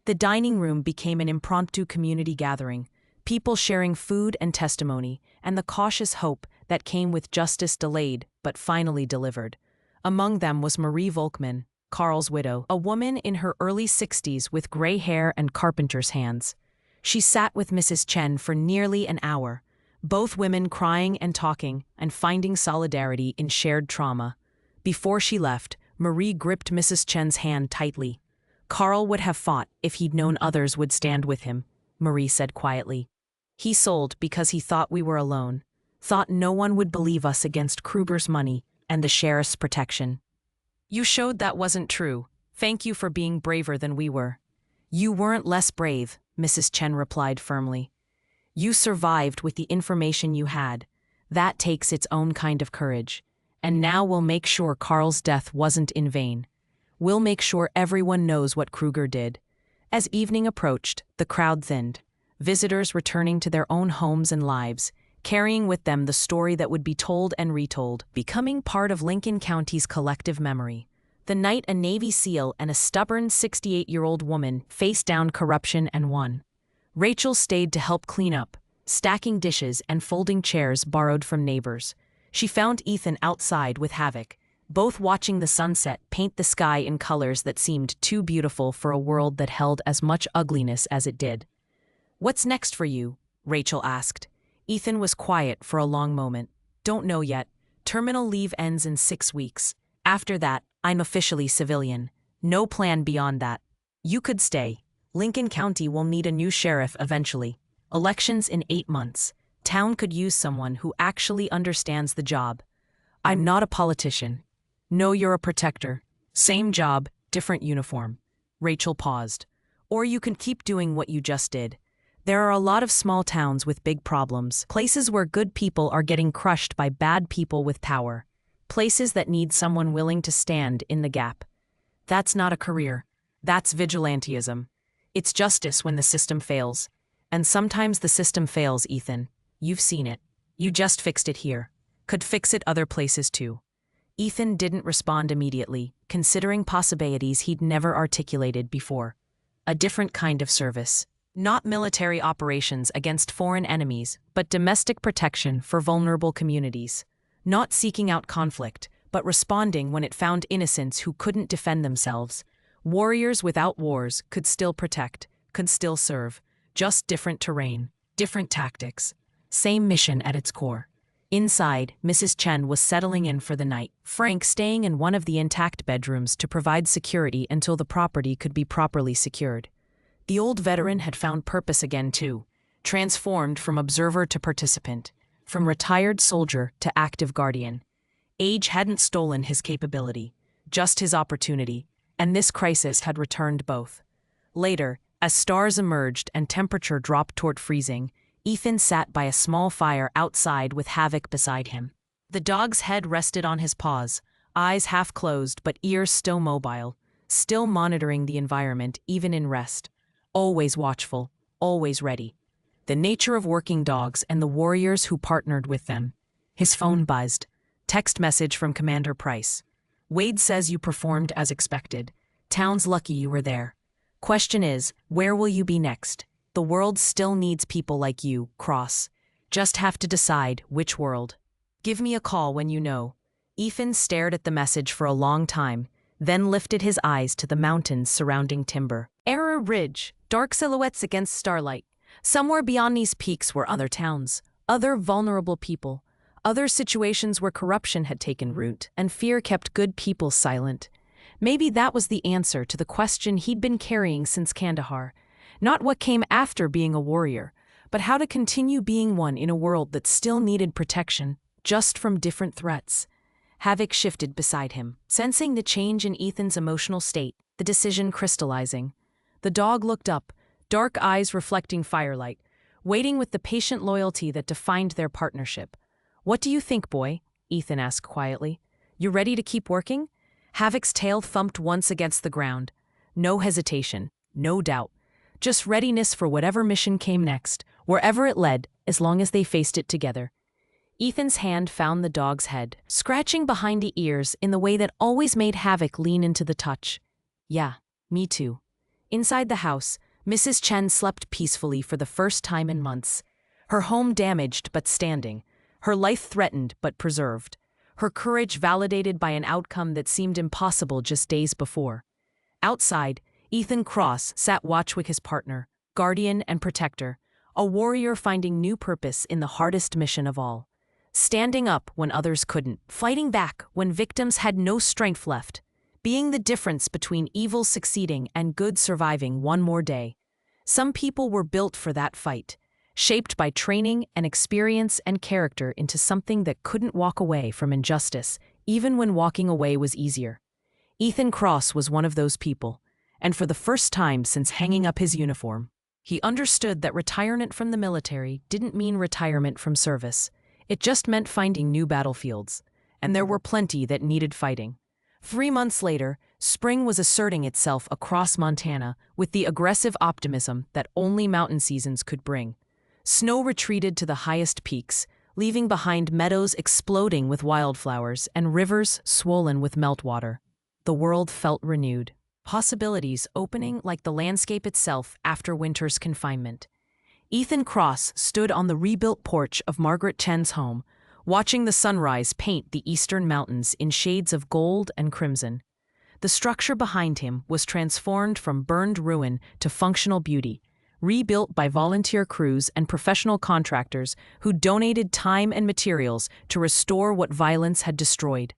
The dining room became an impromptu community gathering, people sharing food and testimony, and the cautious hope that came with justice delayed but finally delivered. Among them was Marie Volkmann, Carl's widow, a woman in her early 60s with gray hair and carpenter's hands. She sat with Mrs. Chen for nearly an hour, both women crying and talking and finding solidarity in shared trauma. Before she left, Marie gripped Mrs. Chen's hand tightly. "Carl would have fought if he'd known others would stand with him," Marie said quietly. "He sold because he thought we were alone, thought no one would believe us against Kruger's money and the sheriff's protection." "You showed that wasn't true. Thank you for being braver than we were." "You weren't less brave," Mrs. Chen replied firmly. "You survived with the information you had. That takes its own kind of courage. And now we'll make sure Carl's death wasn't in vain. We'll make sure everyone knows what Kruger did." As evening approached, the crowd thinned, visitors returning to their own homes and lives, carrying with them the story that would be told and retold, becoming part of Lincoln County's collective memory. The night a Navy SEAL and a stubborn 68-year-old woman faced down corruption and won. Rachel stayed to help clean up, stacking dishes and folding chairs borrowed from neighbors. She found Ethan outside with Havoc, both watching the sunset paint the sky in colors that seemed too beautiful for a world that held as much ugliness as it did. "What's next for you?" Rachel asked. Ethan was quiet for a long moment. "Don't know yet. Terminal leave ends in 6 weeks. After that, I'm officially civilian. No plan beyond that. You could stay. Lincoln County will need a new sheriff eventually. Elections in 8 months. Town could use someone who actually understands the job." "I'm not a politician." "No, you're a protector. Same job, different uniform." Rachel paused. "Or you can keep doing what you just did. There are a lot of small towns with big problems, places where good people are getting crushed by bad people with power, places that need someone willing to stand in the gap. That's not a career. That's vigilantism. It's justice when the system fails. And sometimes the system fails, Ethan. You've seen it. You just fixed it here. Could fix it other places too." Ethan didn't respond immediately, considering possibilities he'd never articulated before. A different kind of service. Not military operations against foreign enemies, but domestic protection for vulnerable communities. Not seeking out conflict, but responding when it found innocents who couldn't defend themselves. Warriors without wars could still protect, could still serve. Just different terrain, different tactics. Same mission at its core. Inside, Mrs. Chen was settling in for the night, Frank staying in one of the intact bedrooms to provide security until the property could be properly secured. The old veteran had found purpose again too, transformed from observer to participant, from retired soldier to active guardian. Age hadn't stolen his capability, just his opportunity, and this crisis had returned both. Later, as stars emerged and temperature dropped toward freezing, Ethan sat by a small fire outside with Havoc beside him. The dog's head rested on his paws, eyes half closed but ears still mobile, still monitoring the environment even in rest. Always watchful, always ready. The nature of working dogs and the warriors who partnered with them. His phone buzzed. Text message from Commander Price. "Wade says you performed as expected. Town's lucky you were there. Question is, where will you be next? The world still needs people like you, Cross. Just have to decide which world. Give me a call when you know." Ethan stared at the message for a long time, then lifted his eyes to the mountains surrounding Timber. Error Ridge, dark silhouettes against starlight. Somewhere beyond these peaks were other towns, other vulnerable people, other situations where corruption had taken root and fear kept good people silent. Maybe that was the answer to the question he'd been carrying since Kandahar. Not what came after being a warrior, but how to continue being one in a world that still needed protection, just from different threats. Havoc shifted beside him, sensing the change in Ethan's emotional state, the decision crystallizing. The dog looked up, dark eyes reflecting firelight, waiting with the patient loyalty that defined their partnership. "What do you think, boy?" Ethan asked quietly. "You ready to keep working?" Havoc's tail thumped once against the ground. No hesitation, no doubt. Just readiness for whatever mission came next, wherever it led, as long as they faced it together. Ethan's hand found the dog's head, scratching behind the ears in the way that always made Havoc lean into the touch. "Yeah, me too." Inside the house, Mrs. Chen slept peacefully for the first time in months. Her home damaged but standing, her life threatened but preserved, her courage validated by an outcome that seemed impossible just days before. Outside, Ethan Cross sat watch with his partner, guardian and protector, a warrior finding new purpose in the hardest mission of all. Standing up when others couldn't, fighting back when victims had no strength left, being the difference between evil succeeding and good surviving one more day. Some people were built for that fight, shaped by training and experience and character into something that couldn't walk away from injustice, even when walking away was easier. Ethan Cross was one of those people, and for the first time since hanging up his uniform, he understood that retirement from the military didn't mean retirement from service. It just meant finding new battlefields, and there were plenty that needed fighting. 3 months later, spring was asserting itself across Montana with the aggressive optimism that only mountain seasons could bring. Snow retreated to the highest peaks, leaving behind meadows exploding with wildflowers and rivers swollen with meltwater. The world felt renewed, possibilities opening like the landscape itself after winter's confinement. Ethan Cross stood on the rebuilt porch of Margaret Chen's home, watching the sunrise paint the eastern mountains in shades of gold and crimson. The structure behind him was transformed from burned ruin to functional beauty, rebuilt by volunteer crews and professional contractors who donated time and materials to restore what violence had destroyed.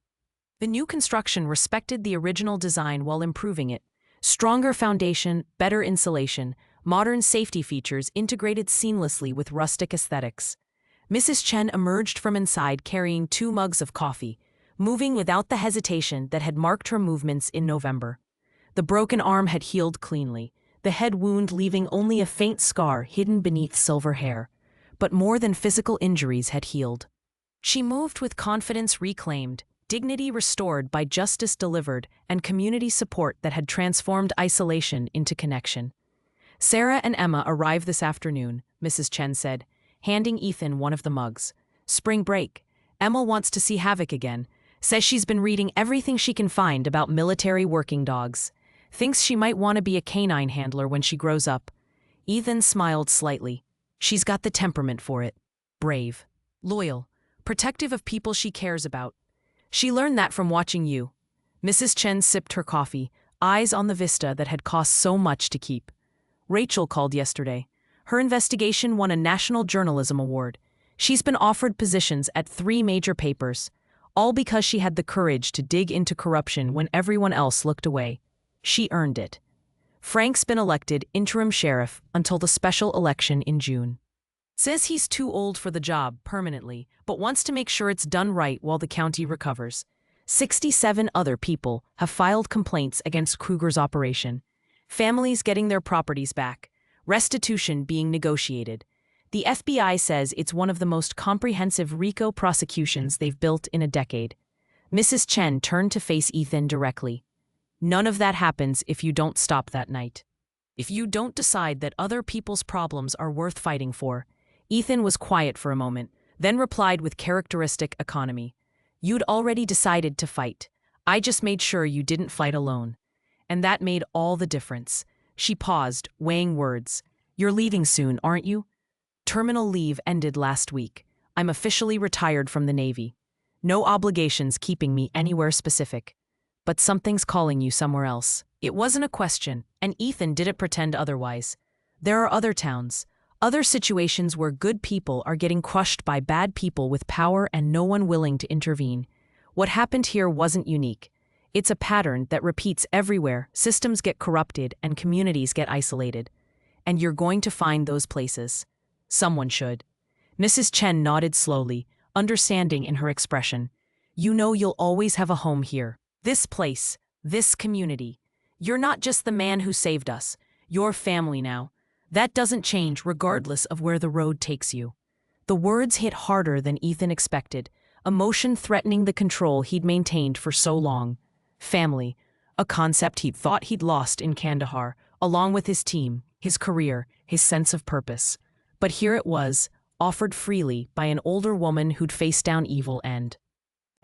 The new construction respected the original design while improving it. Stronger foundation, better insulation, modern safety features integrated seamlessly with rustic aesthetics. Mrs. Chen emerged from inside carrying 2 mugs of coffee, moving without the hesitation that had marked her movements in November. The broken arm had healed cleanly, the head wound leaving only a faint scar hidden beneath silver hair. But more than physical injuries had healed. She moved with confidence reclaimed, dignity restored by justice delivered, and community support that had transformed isolation into connection. Sarah and Emma arrived this afternoon, Mrs. Chen said, handing Ethan one of the mugs. Spring break. Emma wants to see Havoc again. Says she's been reading everything she can find about military working dogs. Thinks she might want to be a canine handler when she grows up. Ethan smiled slightly. She's got the temperament for it. Brave. Loyal. Protective of people she cares about. She learned that from watching you. Mrs. Chen sipped her coffee, eyes on the vista that had cost so much to keep. Rachel called yesterday. Her investigation won a National Journalism Award. She's been offered positions at 3 major papers, all because she had the courage to dig into corruption when everyone else looked away. She earned it. Frank's been elected interim sheriff until the special election in June. Says he's too old for the job permanently, but wants to make sure it's done right while the county recovers. 67 other people have filed complaints against Kruger's operation. Families getting their properties back. Restitution being negotiated. The FBI says it's one of the most comprehensive RICO prosecutions they've built in a decade. Mrs. Chen turned to face Ethan directly. None of that happens if you don't stop that night. If you don't decide that other people's problems are worth fighting for. Ethan was quiet for a moment, then replied with characteristic economy. You'd already decided to fight. I just made sure you didn't fight alone. And that made all the difference. She paused, weighing words. You're leaving soon, aren't you? Terminal leave ended last week. I'm officially retired from the Navy. No obligations keeping me anywhere specific. But something's calling you somewhere else. It wasn't a question, and Ethan didn't pretend otherwise. There are other towns, other situations where good people are getting crushed by bad people with power and no one willing to intervene. What happened here wasn't unique. It's a pattern that repeats everywhere. Systems get corrupted and communities get isolated. And you're going to find those places. Someone should. Mrs. Chen nodded slowly, understanding in her expression. You know you'll always have a home here. This place, this community. You're not just the man who saved us. You're family now. That doesn't change regardless of where the road takes you. The words hit harder than Ethan expected, emotion threatening the control he'd maintained for so long. Family, a concept he'd thought he'd lost in Kandahar, along with his team, his career, his sense of purpose. But here it was, offered freely by an older woman who'd faced down evil and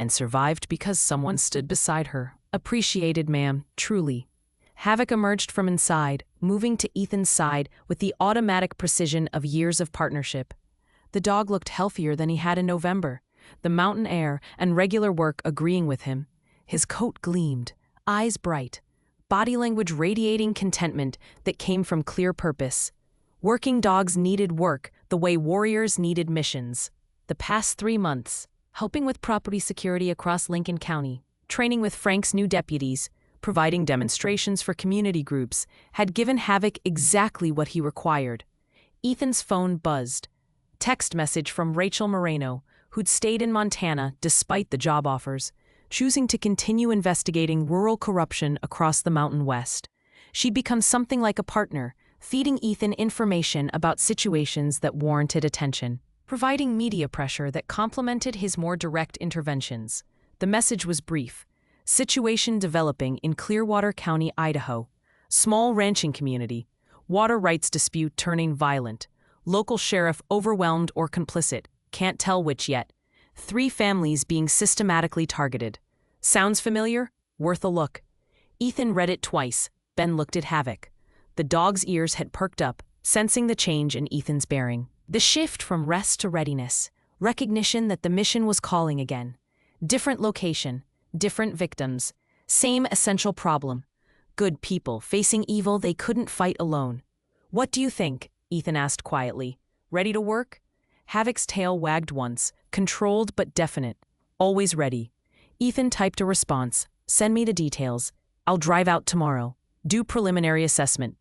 survived because someone stood beside her. Appreciated, ma'am, truly. Havoc emerged from inside, moving to Ethan's side with the automatic precision of years of partnership. The dog looked healthier than he had in November, the mountain air and regular work agreeing with him. His coat gleamed, eyes bright, body language radiating contentment that came from clear purpose. Working dogs needed work the way warriors needed missions. The past 3 months, helping with property security across Lincoln County, training with Frank's new deputies, providing demonstrations for community groups, had given Havoc exactly what he required. Ethan's phone buzzed. Text message from Rachel Moreno, who'd stayed in Montana despite the job offers, choosing to continue investigating rural corruption across the Mountain West. She'd become something like a partner, feeding Ethan information about situations that warranted attention, providing media pressure that complemented his more direct interventions. The message was brief. Situation developing in Clearwater County, Idaho. Small ranching community. Water rights dispute turning violent. Local sheriff overwhelmed or complicit. Can't tell which yet. 3 families being systematically targeted. Sounds familiar? Worth a look. Ethan read it twice. Ben looked at Havoc. The dog's ears had perked up, sensing the change in Ethan's bearing. The shift from rest to readiness. Recognition that the mission was calling again. Different location. Different victims. Same essential problem. Good people facing evil they couldn't fight alone. "What do you think?" Ethan asked quietly. "Ready to work?" Havoc's tail wagged once, controlled but definite. "Always ready." Ethan typed a response. "Send me the details. I'll drive out tomorrow. Do preliminary assessment."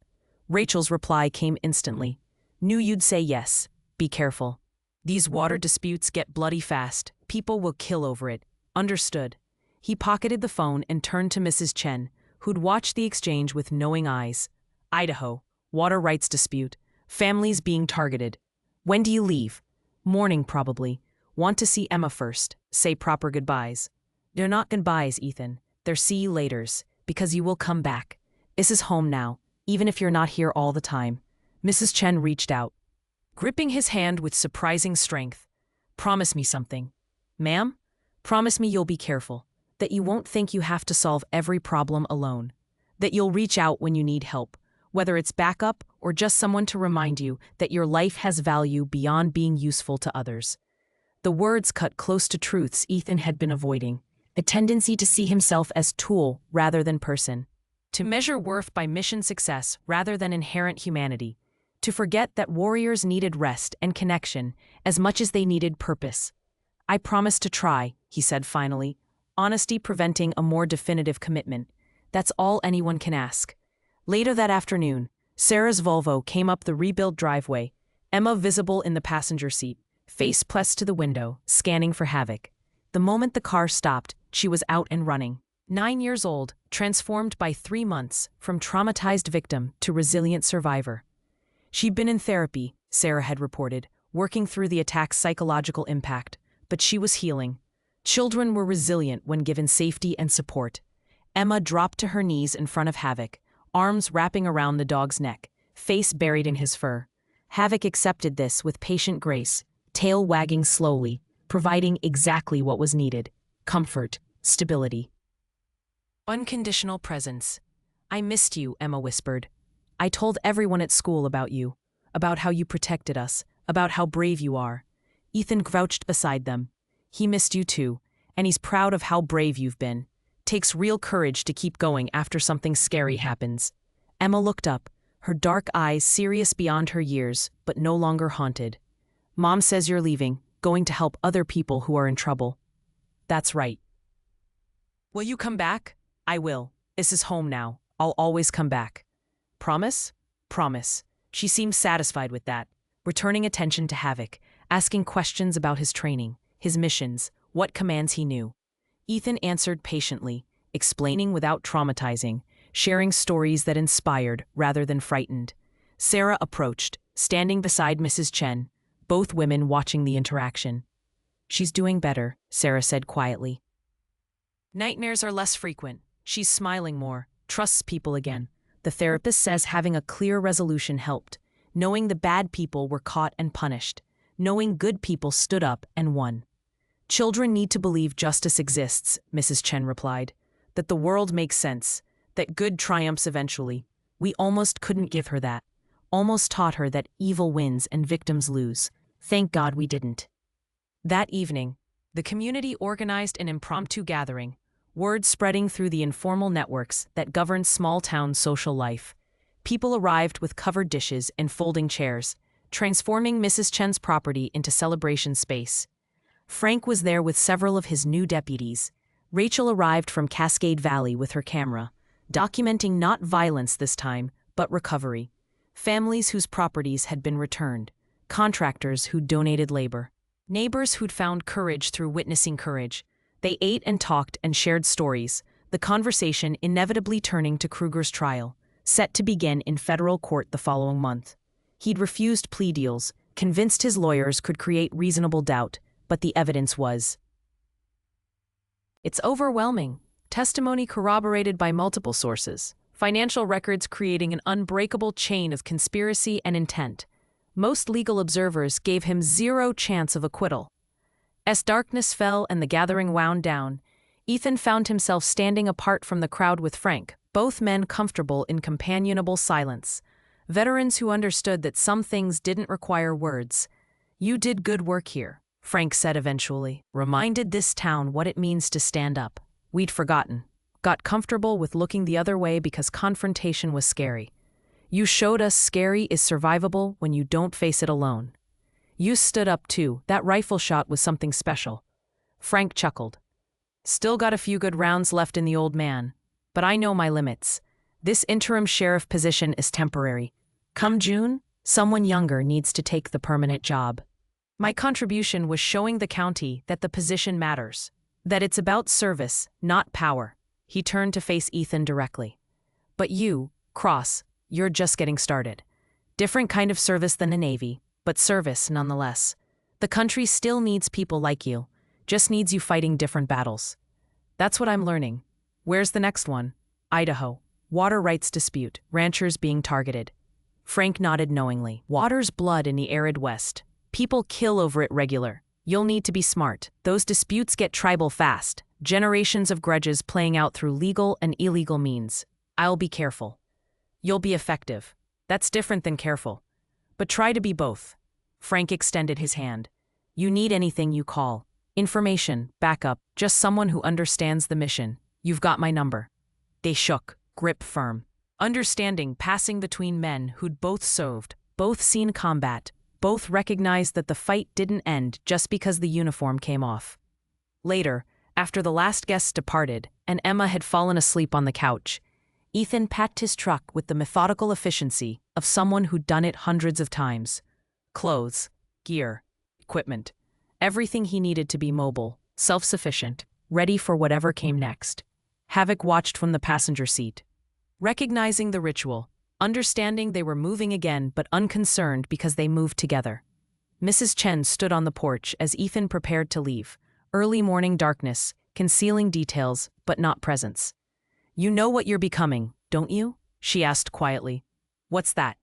Rachel's reply came instantly. "Knew you'd say yes. Be careful. These water disputes get bloody fast. People will kill over it." "Understood." He pocketed the phone and turned to Mrs. Chen, who'd watched the exchange with knowing eyes. "Idaho. Water rights dispute. Families being targeted. When do you leave?" "Morning, probably. Want to see Emma first. Say proper goodbyes." "They're not goodbyes, Ethan. They're see you laters, because you will come back. This is home now, even if you're not here all the time." Mrs. Chen reached out, gripping his hand with surprising strength. "Promise me something." "Ma'am?" "Promise me you'll be careful. That you won't think you have to solve every problem alone. That you'll reach out when you need help, whether it's backup or just someone to remind you that your life has value beyond being useful to others." The words cut close to truths Ethan had been avoiding. A tendency to see himself as tool rather than person. To measure worth by mission success rather than inherent humanity. To forget that warriors needed rest and connection as much as they needed purpose. "I promise to try," he said finally, honesty preventing a more definitive commitment. That's all anyone can ask. Later that afternoon, Sarah's Volvo came up the rebuilt driveway, Emma visible in the passenger seat, face pressed to the window, scanning for Havoc. The moment the car stopped, she was out and running. 9 years old, transformed by 3 months, from traumatized victim to resilient survivor. She'd been in therapy, Sarah had reported, working through the attack's psychological impact, but she was healing. Children were resilient when given safety and support. Emma dropped to her knees in front of Havoc, arms wrapping around the dog's neck, face buried in his fur. Havoc accepted this with patient grace, tail wagging slowly, providing exactly what was needed: comfort, stability. Unconditional presence. "I missed you," Emma whispered. "I told everyone at school about you, about how you protected us, about how brave you are." Ethan crouched beside them. "He missed you too, and he's proud of how brave you've been. Takes real courage to keep going after something scary happens." Emma looked up, her dark eyes serious beyond her years, but no longer haunted. "Mom says you're leaving, going to help other people who are in trouble." "That's right." "Will you come back?" "I will. This is home now. I'll always come back." "Promise?" "Promise." She seemed satisfied with that, returning attention to Havoc, asking questions about his training, his missions, what commands he knew. Ethan answered patiently, explaining without traumatizing, sharing stories that inspired rather than frightened. Sarah approached, standing beside Mrs. Chen, both women watching the interaction. "She's doing better," Sarah said quietly. "Nightmares are less frequent. She's smiling more, trusts people again. The therapist says having a clear resolution helped, knowing the bad people were caught and punished, knowing good people stood up and won." "Children need to believe justice exists," Mrs. Chen replied, "that the world makes sense, that good triumphs eventually. We almost couldn't give her that. Almost taught her that evil wins and victims lose. Thank God we didn't." That evening, the community organized an impromptu gathering, word spreading through the informal networks that govern small-town social life. People arrived with covered dishes and folding chairs, transforming Mrs. Chen's property into celebration space. Frank was there with several of his new deputies. Rachel arrived from Cascade Valley with her camera, documenting not violence this time, but recovery. Families whose properties had been returned, contractors who donated labor, neighbors who'd found courage through witnessing courage. They ate and talked and shared stories, the conversation inevitably turning to Kruger's trial, set to begin in federal court the following month. He'd refused plea deals, convinced his lawyers could create reasonable doubt, but the evidence was. It's overwhelming. Testimony corroborated by multiple sources. Financial records creating an unbreakable chain of conspiracy and intent. Most legal observers gave him zero chance of acquittal. As darkness fell and the gathering wound down, Ethan found himself standing apart from the crowd with Frank, both men comfortable in companionable silence. Veterans who understood that some things didn't require words. "You did good work here," Frank said eventually, reminded this town what it means to stand up. "We'd forgotten. Got comfortable with looking the other way because confrontation was scary. You showed us scary is survivable when you don't face it alone. You stood up too. That rifle shot was something special." Frank chuckled. "Still got a few good rounds left in the old man, but I know my limits. This interim sheriff position is temporary. Come June, someone younger needs to take the permanent job. My contribution was showing the county that the position matters, that it's about service, not power." He turned to face Ethan directly. "But you, Cross, you're just getting started. Different kind of service than the Navy, but service nonetheless. The country still needs people like you, just needs you fighting different battles. That's what I'm learning. Where's the next one?" "Idaho. Water rights dispute, ranchers being targeted." Frank nodded knowingly. "Water's blood in the arid West. People kill over it regular. You'll need to be smart. Those disputes get tribal fast. Generations of grudges playing out through legal and illegal means. I'll be careful. You'll be effective. That's different than careful. But try to be both." Frank extended his hand. "You need anything you call. Information, backup, just someone who understands the mission. You've got my number." They shook, grip firm. Understanding passing between men who'd both served, both seen combat, both recognized that the fight didn't end just because the uniform came off. Later, after the last guests departed and Emma had fallen asleep on the couch, Ethan packed his truck with the methodical efficiency of someone who'd done it hundreds of times. Clothes, gear, equipment, everything he needed to be mobile, self-sufficient, ready for whatever came next. Havoc watched from the passenger seat. Recognizing the ritual, understanding they were moving again but unconcerned because they moved together. Mrs. Chen stood on the porch as Ethan prepared to leave. Early morning darkness, concealing details but not presence. "You know what you're becoming, don't you?" she asked quietly. "What's that?"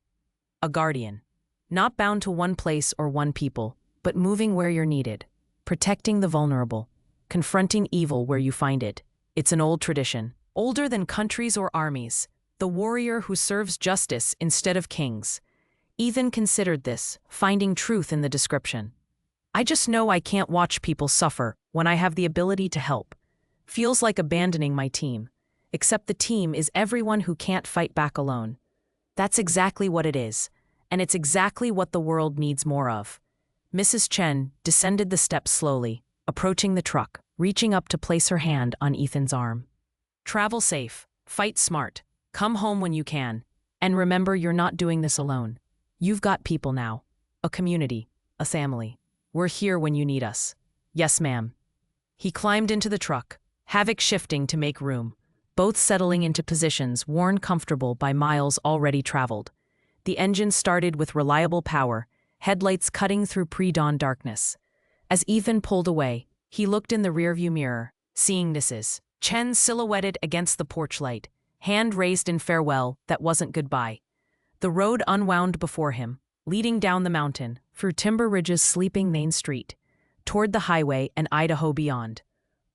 "A guardian. Not bound to one place or one people, but moving where you're needed. Protecting the vulnerable. Confronting evil where you find it. It's an old tradition. Older than countries or armies. The warrior who serves justice instead of kings." Ethan considered this, finding truth in the description. "I just know I can't watch people suffer when I have the ability to help. Feels like abandoning my team. Except the team is everyone who can't fight back alone. That's exactly what it is, and it's exactly what the world needs more of." Mrs. Chen descended the steps slowly, approaching the truck, reaching up to place her hand on Ethan's arm. "Travel safe, fight smart, come home when you can, and remember you're not doing this alone. You've got people now. A community, a family. We're here when you need us." "Yes, ma'am." He climbed into the truck, Havoc shifting to make room, both settling into positions worn comfortable by miles already traveled. The engine started with reliable power, headlights cutting through pre-dawn darkness. As Ethan pulled away, he looked in the rearview mirror, seeing Mrs. Chen silhouetted against the porch light, hand raised in farewell that wasn't goodbye. The road unwound before him, leading down the mountain, through Timber Ridge's sleeping main street, toward the highway and Idaho beyond.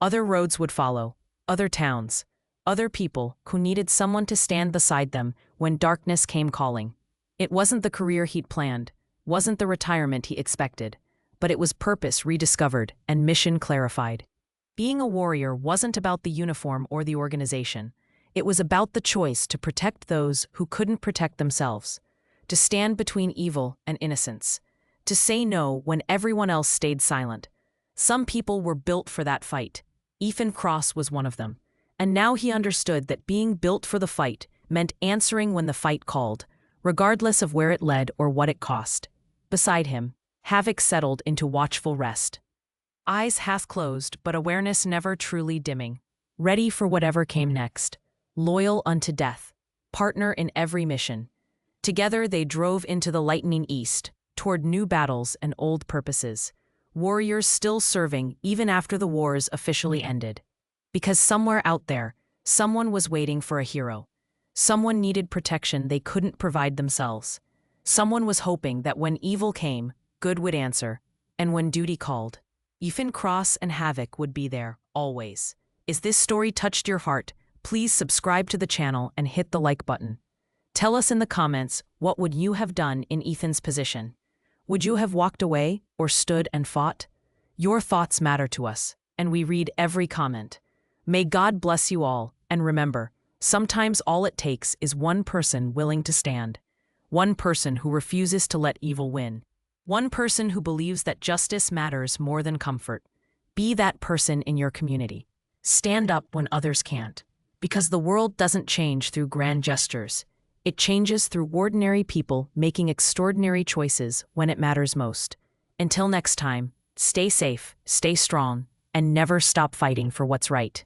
Other roads would follow, other towns, other people who needed someone to stand beside them when darkness came calling. It wasn't the career he'd planned, wasn't the retirement he expected, but it was purpose rediscovered and mission clarified. Being a warrior wasn't about the uniform or the organization. It was about the choice to protect those who couldn't protect themselves, to stand between evil and innocence, to say no when everyone else stayed silent. Some people were built for that fight. Ethan Cross was one of them. And now he understood that being built for the fight meant answering when the fight called, regardless of where it led or what it cost. Beside him, Havoc settled into watchful rest. Eyes half closed, but awareness never truly dimming. Ready for whatever came next. Loyal unto death. Partner in every mission. Together they drove into the lightening east, toward new battles and old purposes. Warriors still serving even after the wars officially ended. Because somewhere out there, someone was waiting for a hero. Someone needed protection they couldn't provide themselves. Someone was hoping that when evil came, good would answer, and when duty called, Ethan Cross and Havoc would be there, always. Is this story touched your heart? Please subscribe to the channel and hit the like button. Tell us in the comments, what would you have done in Ethan's position? Would you have walked away or stood and fought? Your thoughts matter to us, and we read every comment. May God bless you all, and remember, sometimes all it takes is one person willing to stand. One person who refuses to let evil win. One person who believes that justice matters more than comfort. Be that person in your community. Stand up when others can't. Because the world doesn't change through grand gestures. It changes through ordinary people making extraordinary choices when it matters most. Until next time, stay safe, stay strong, and never stop fighting for what's right.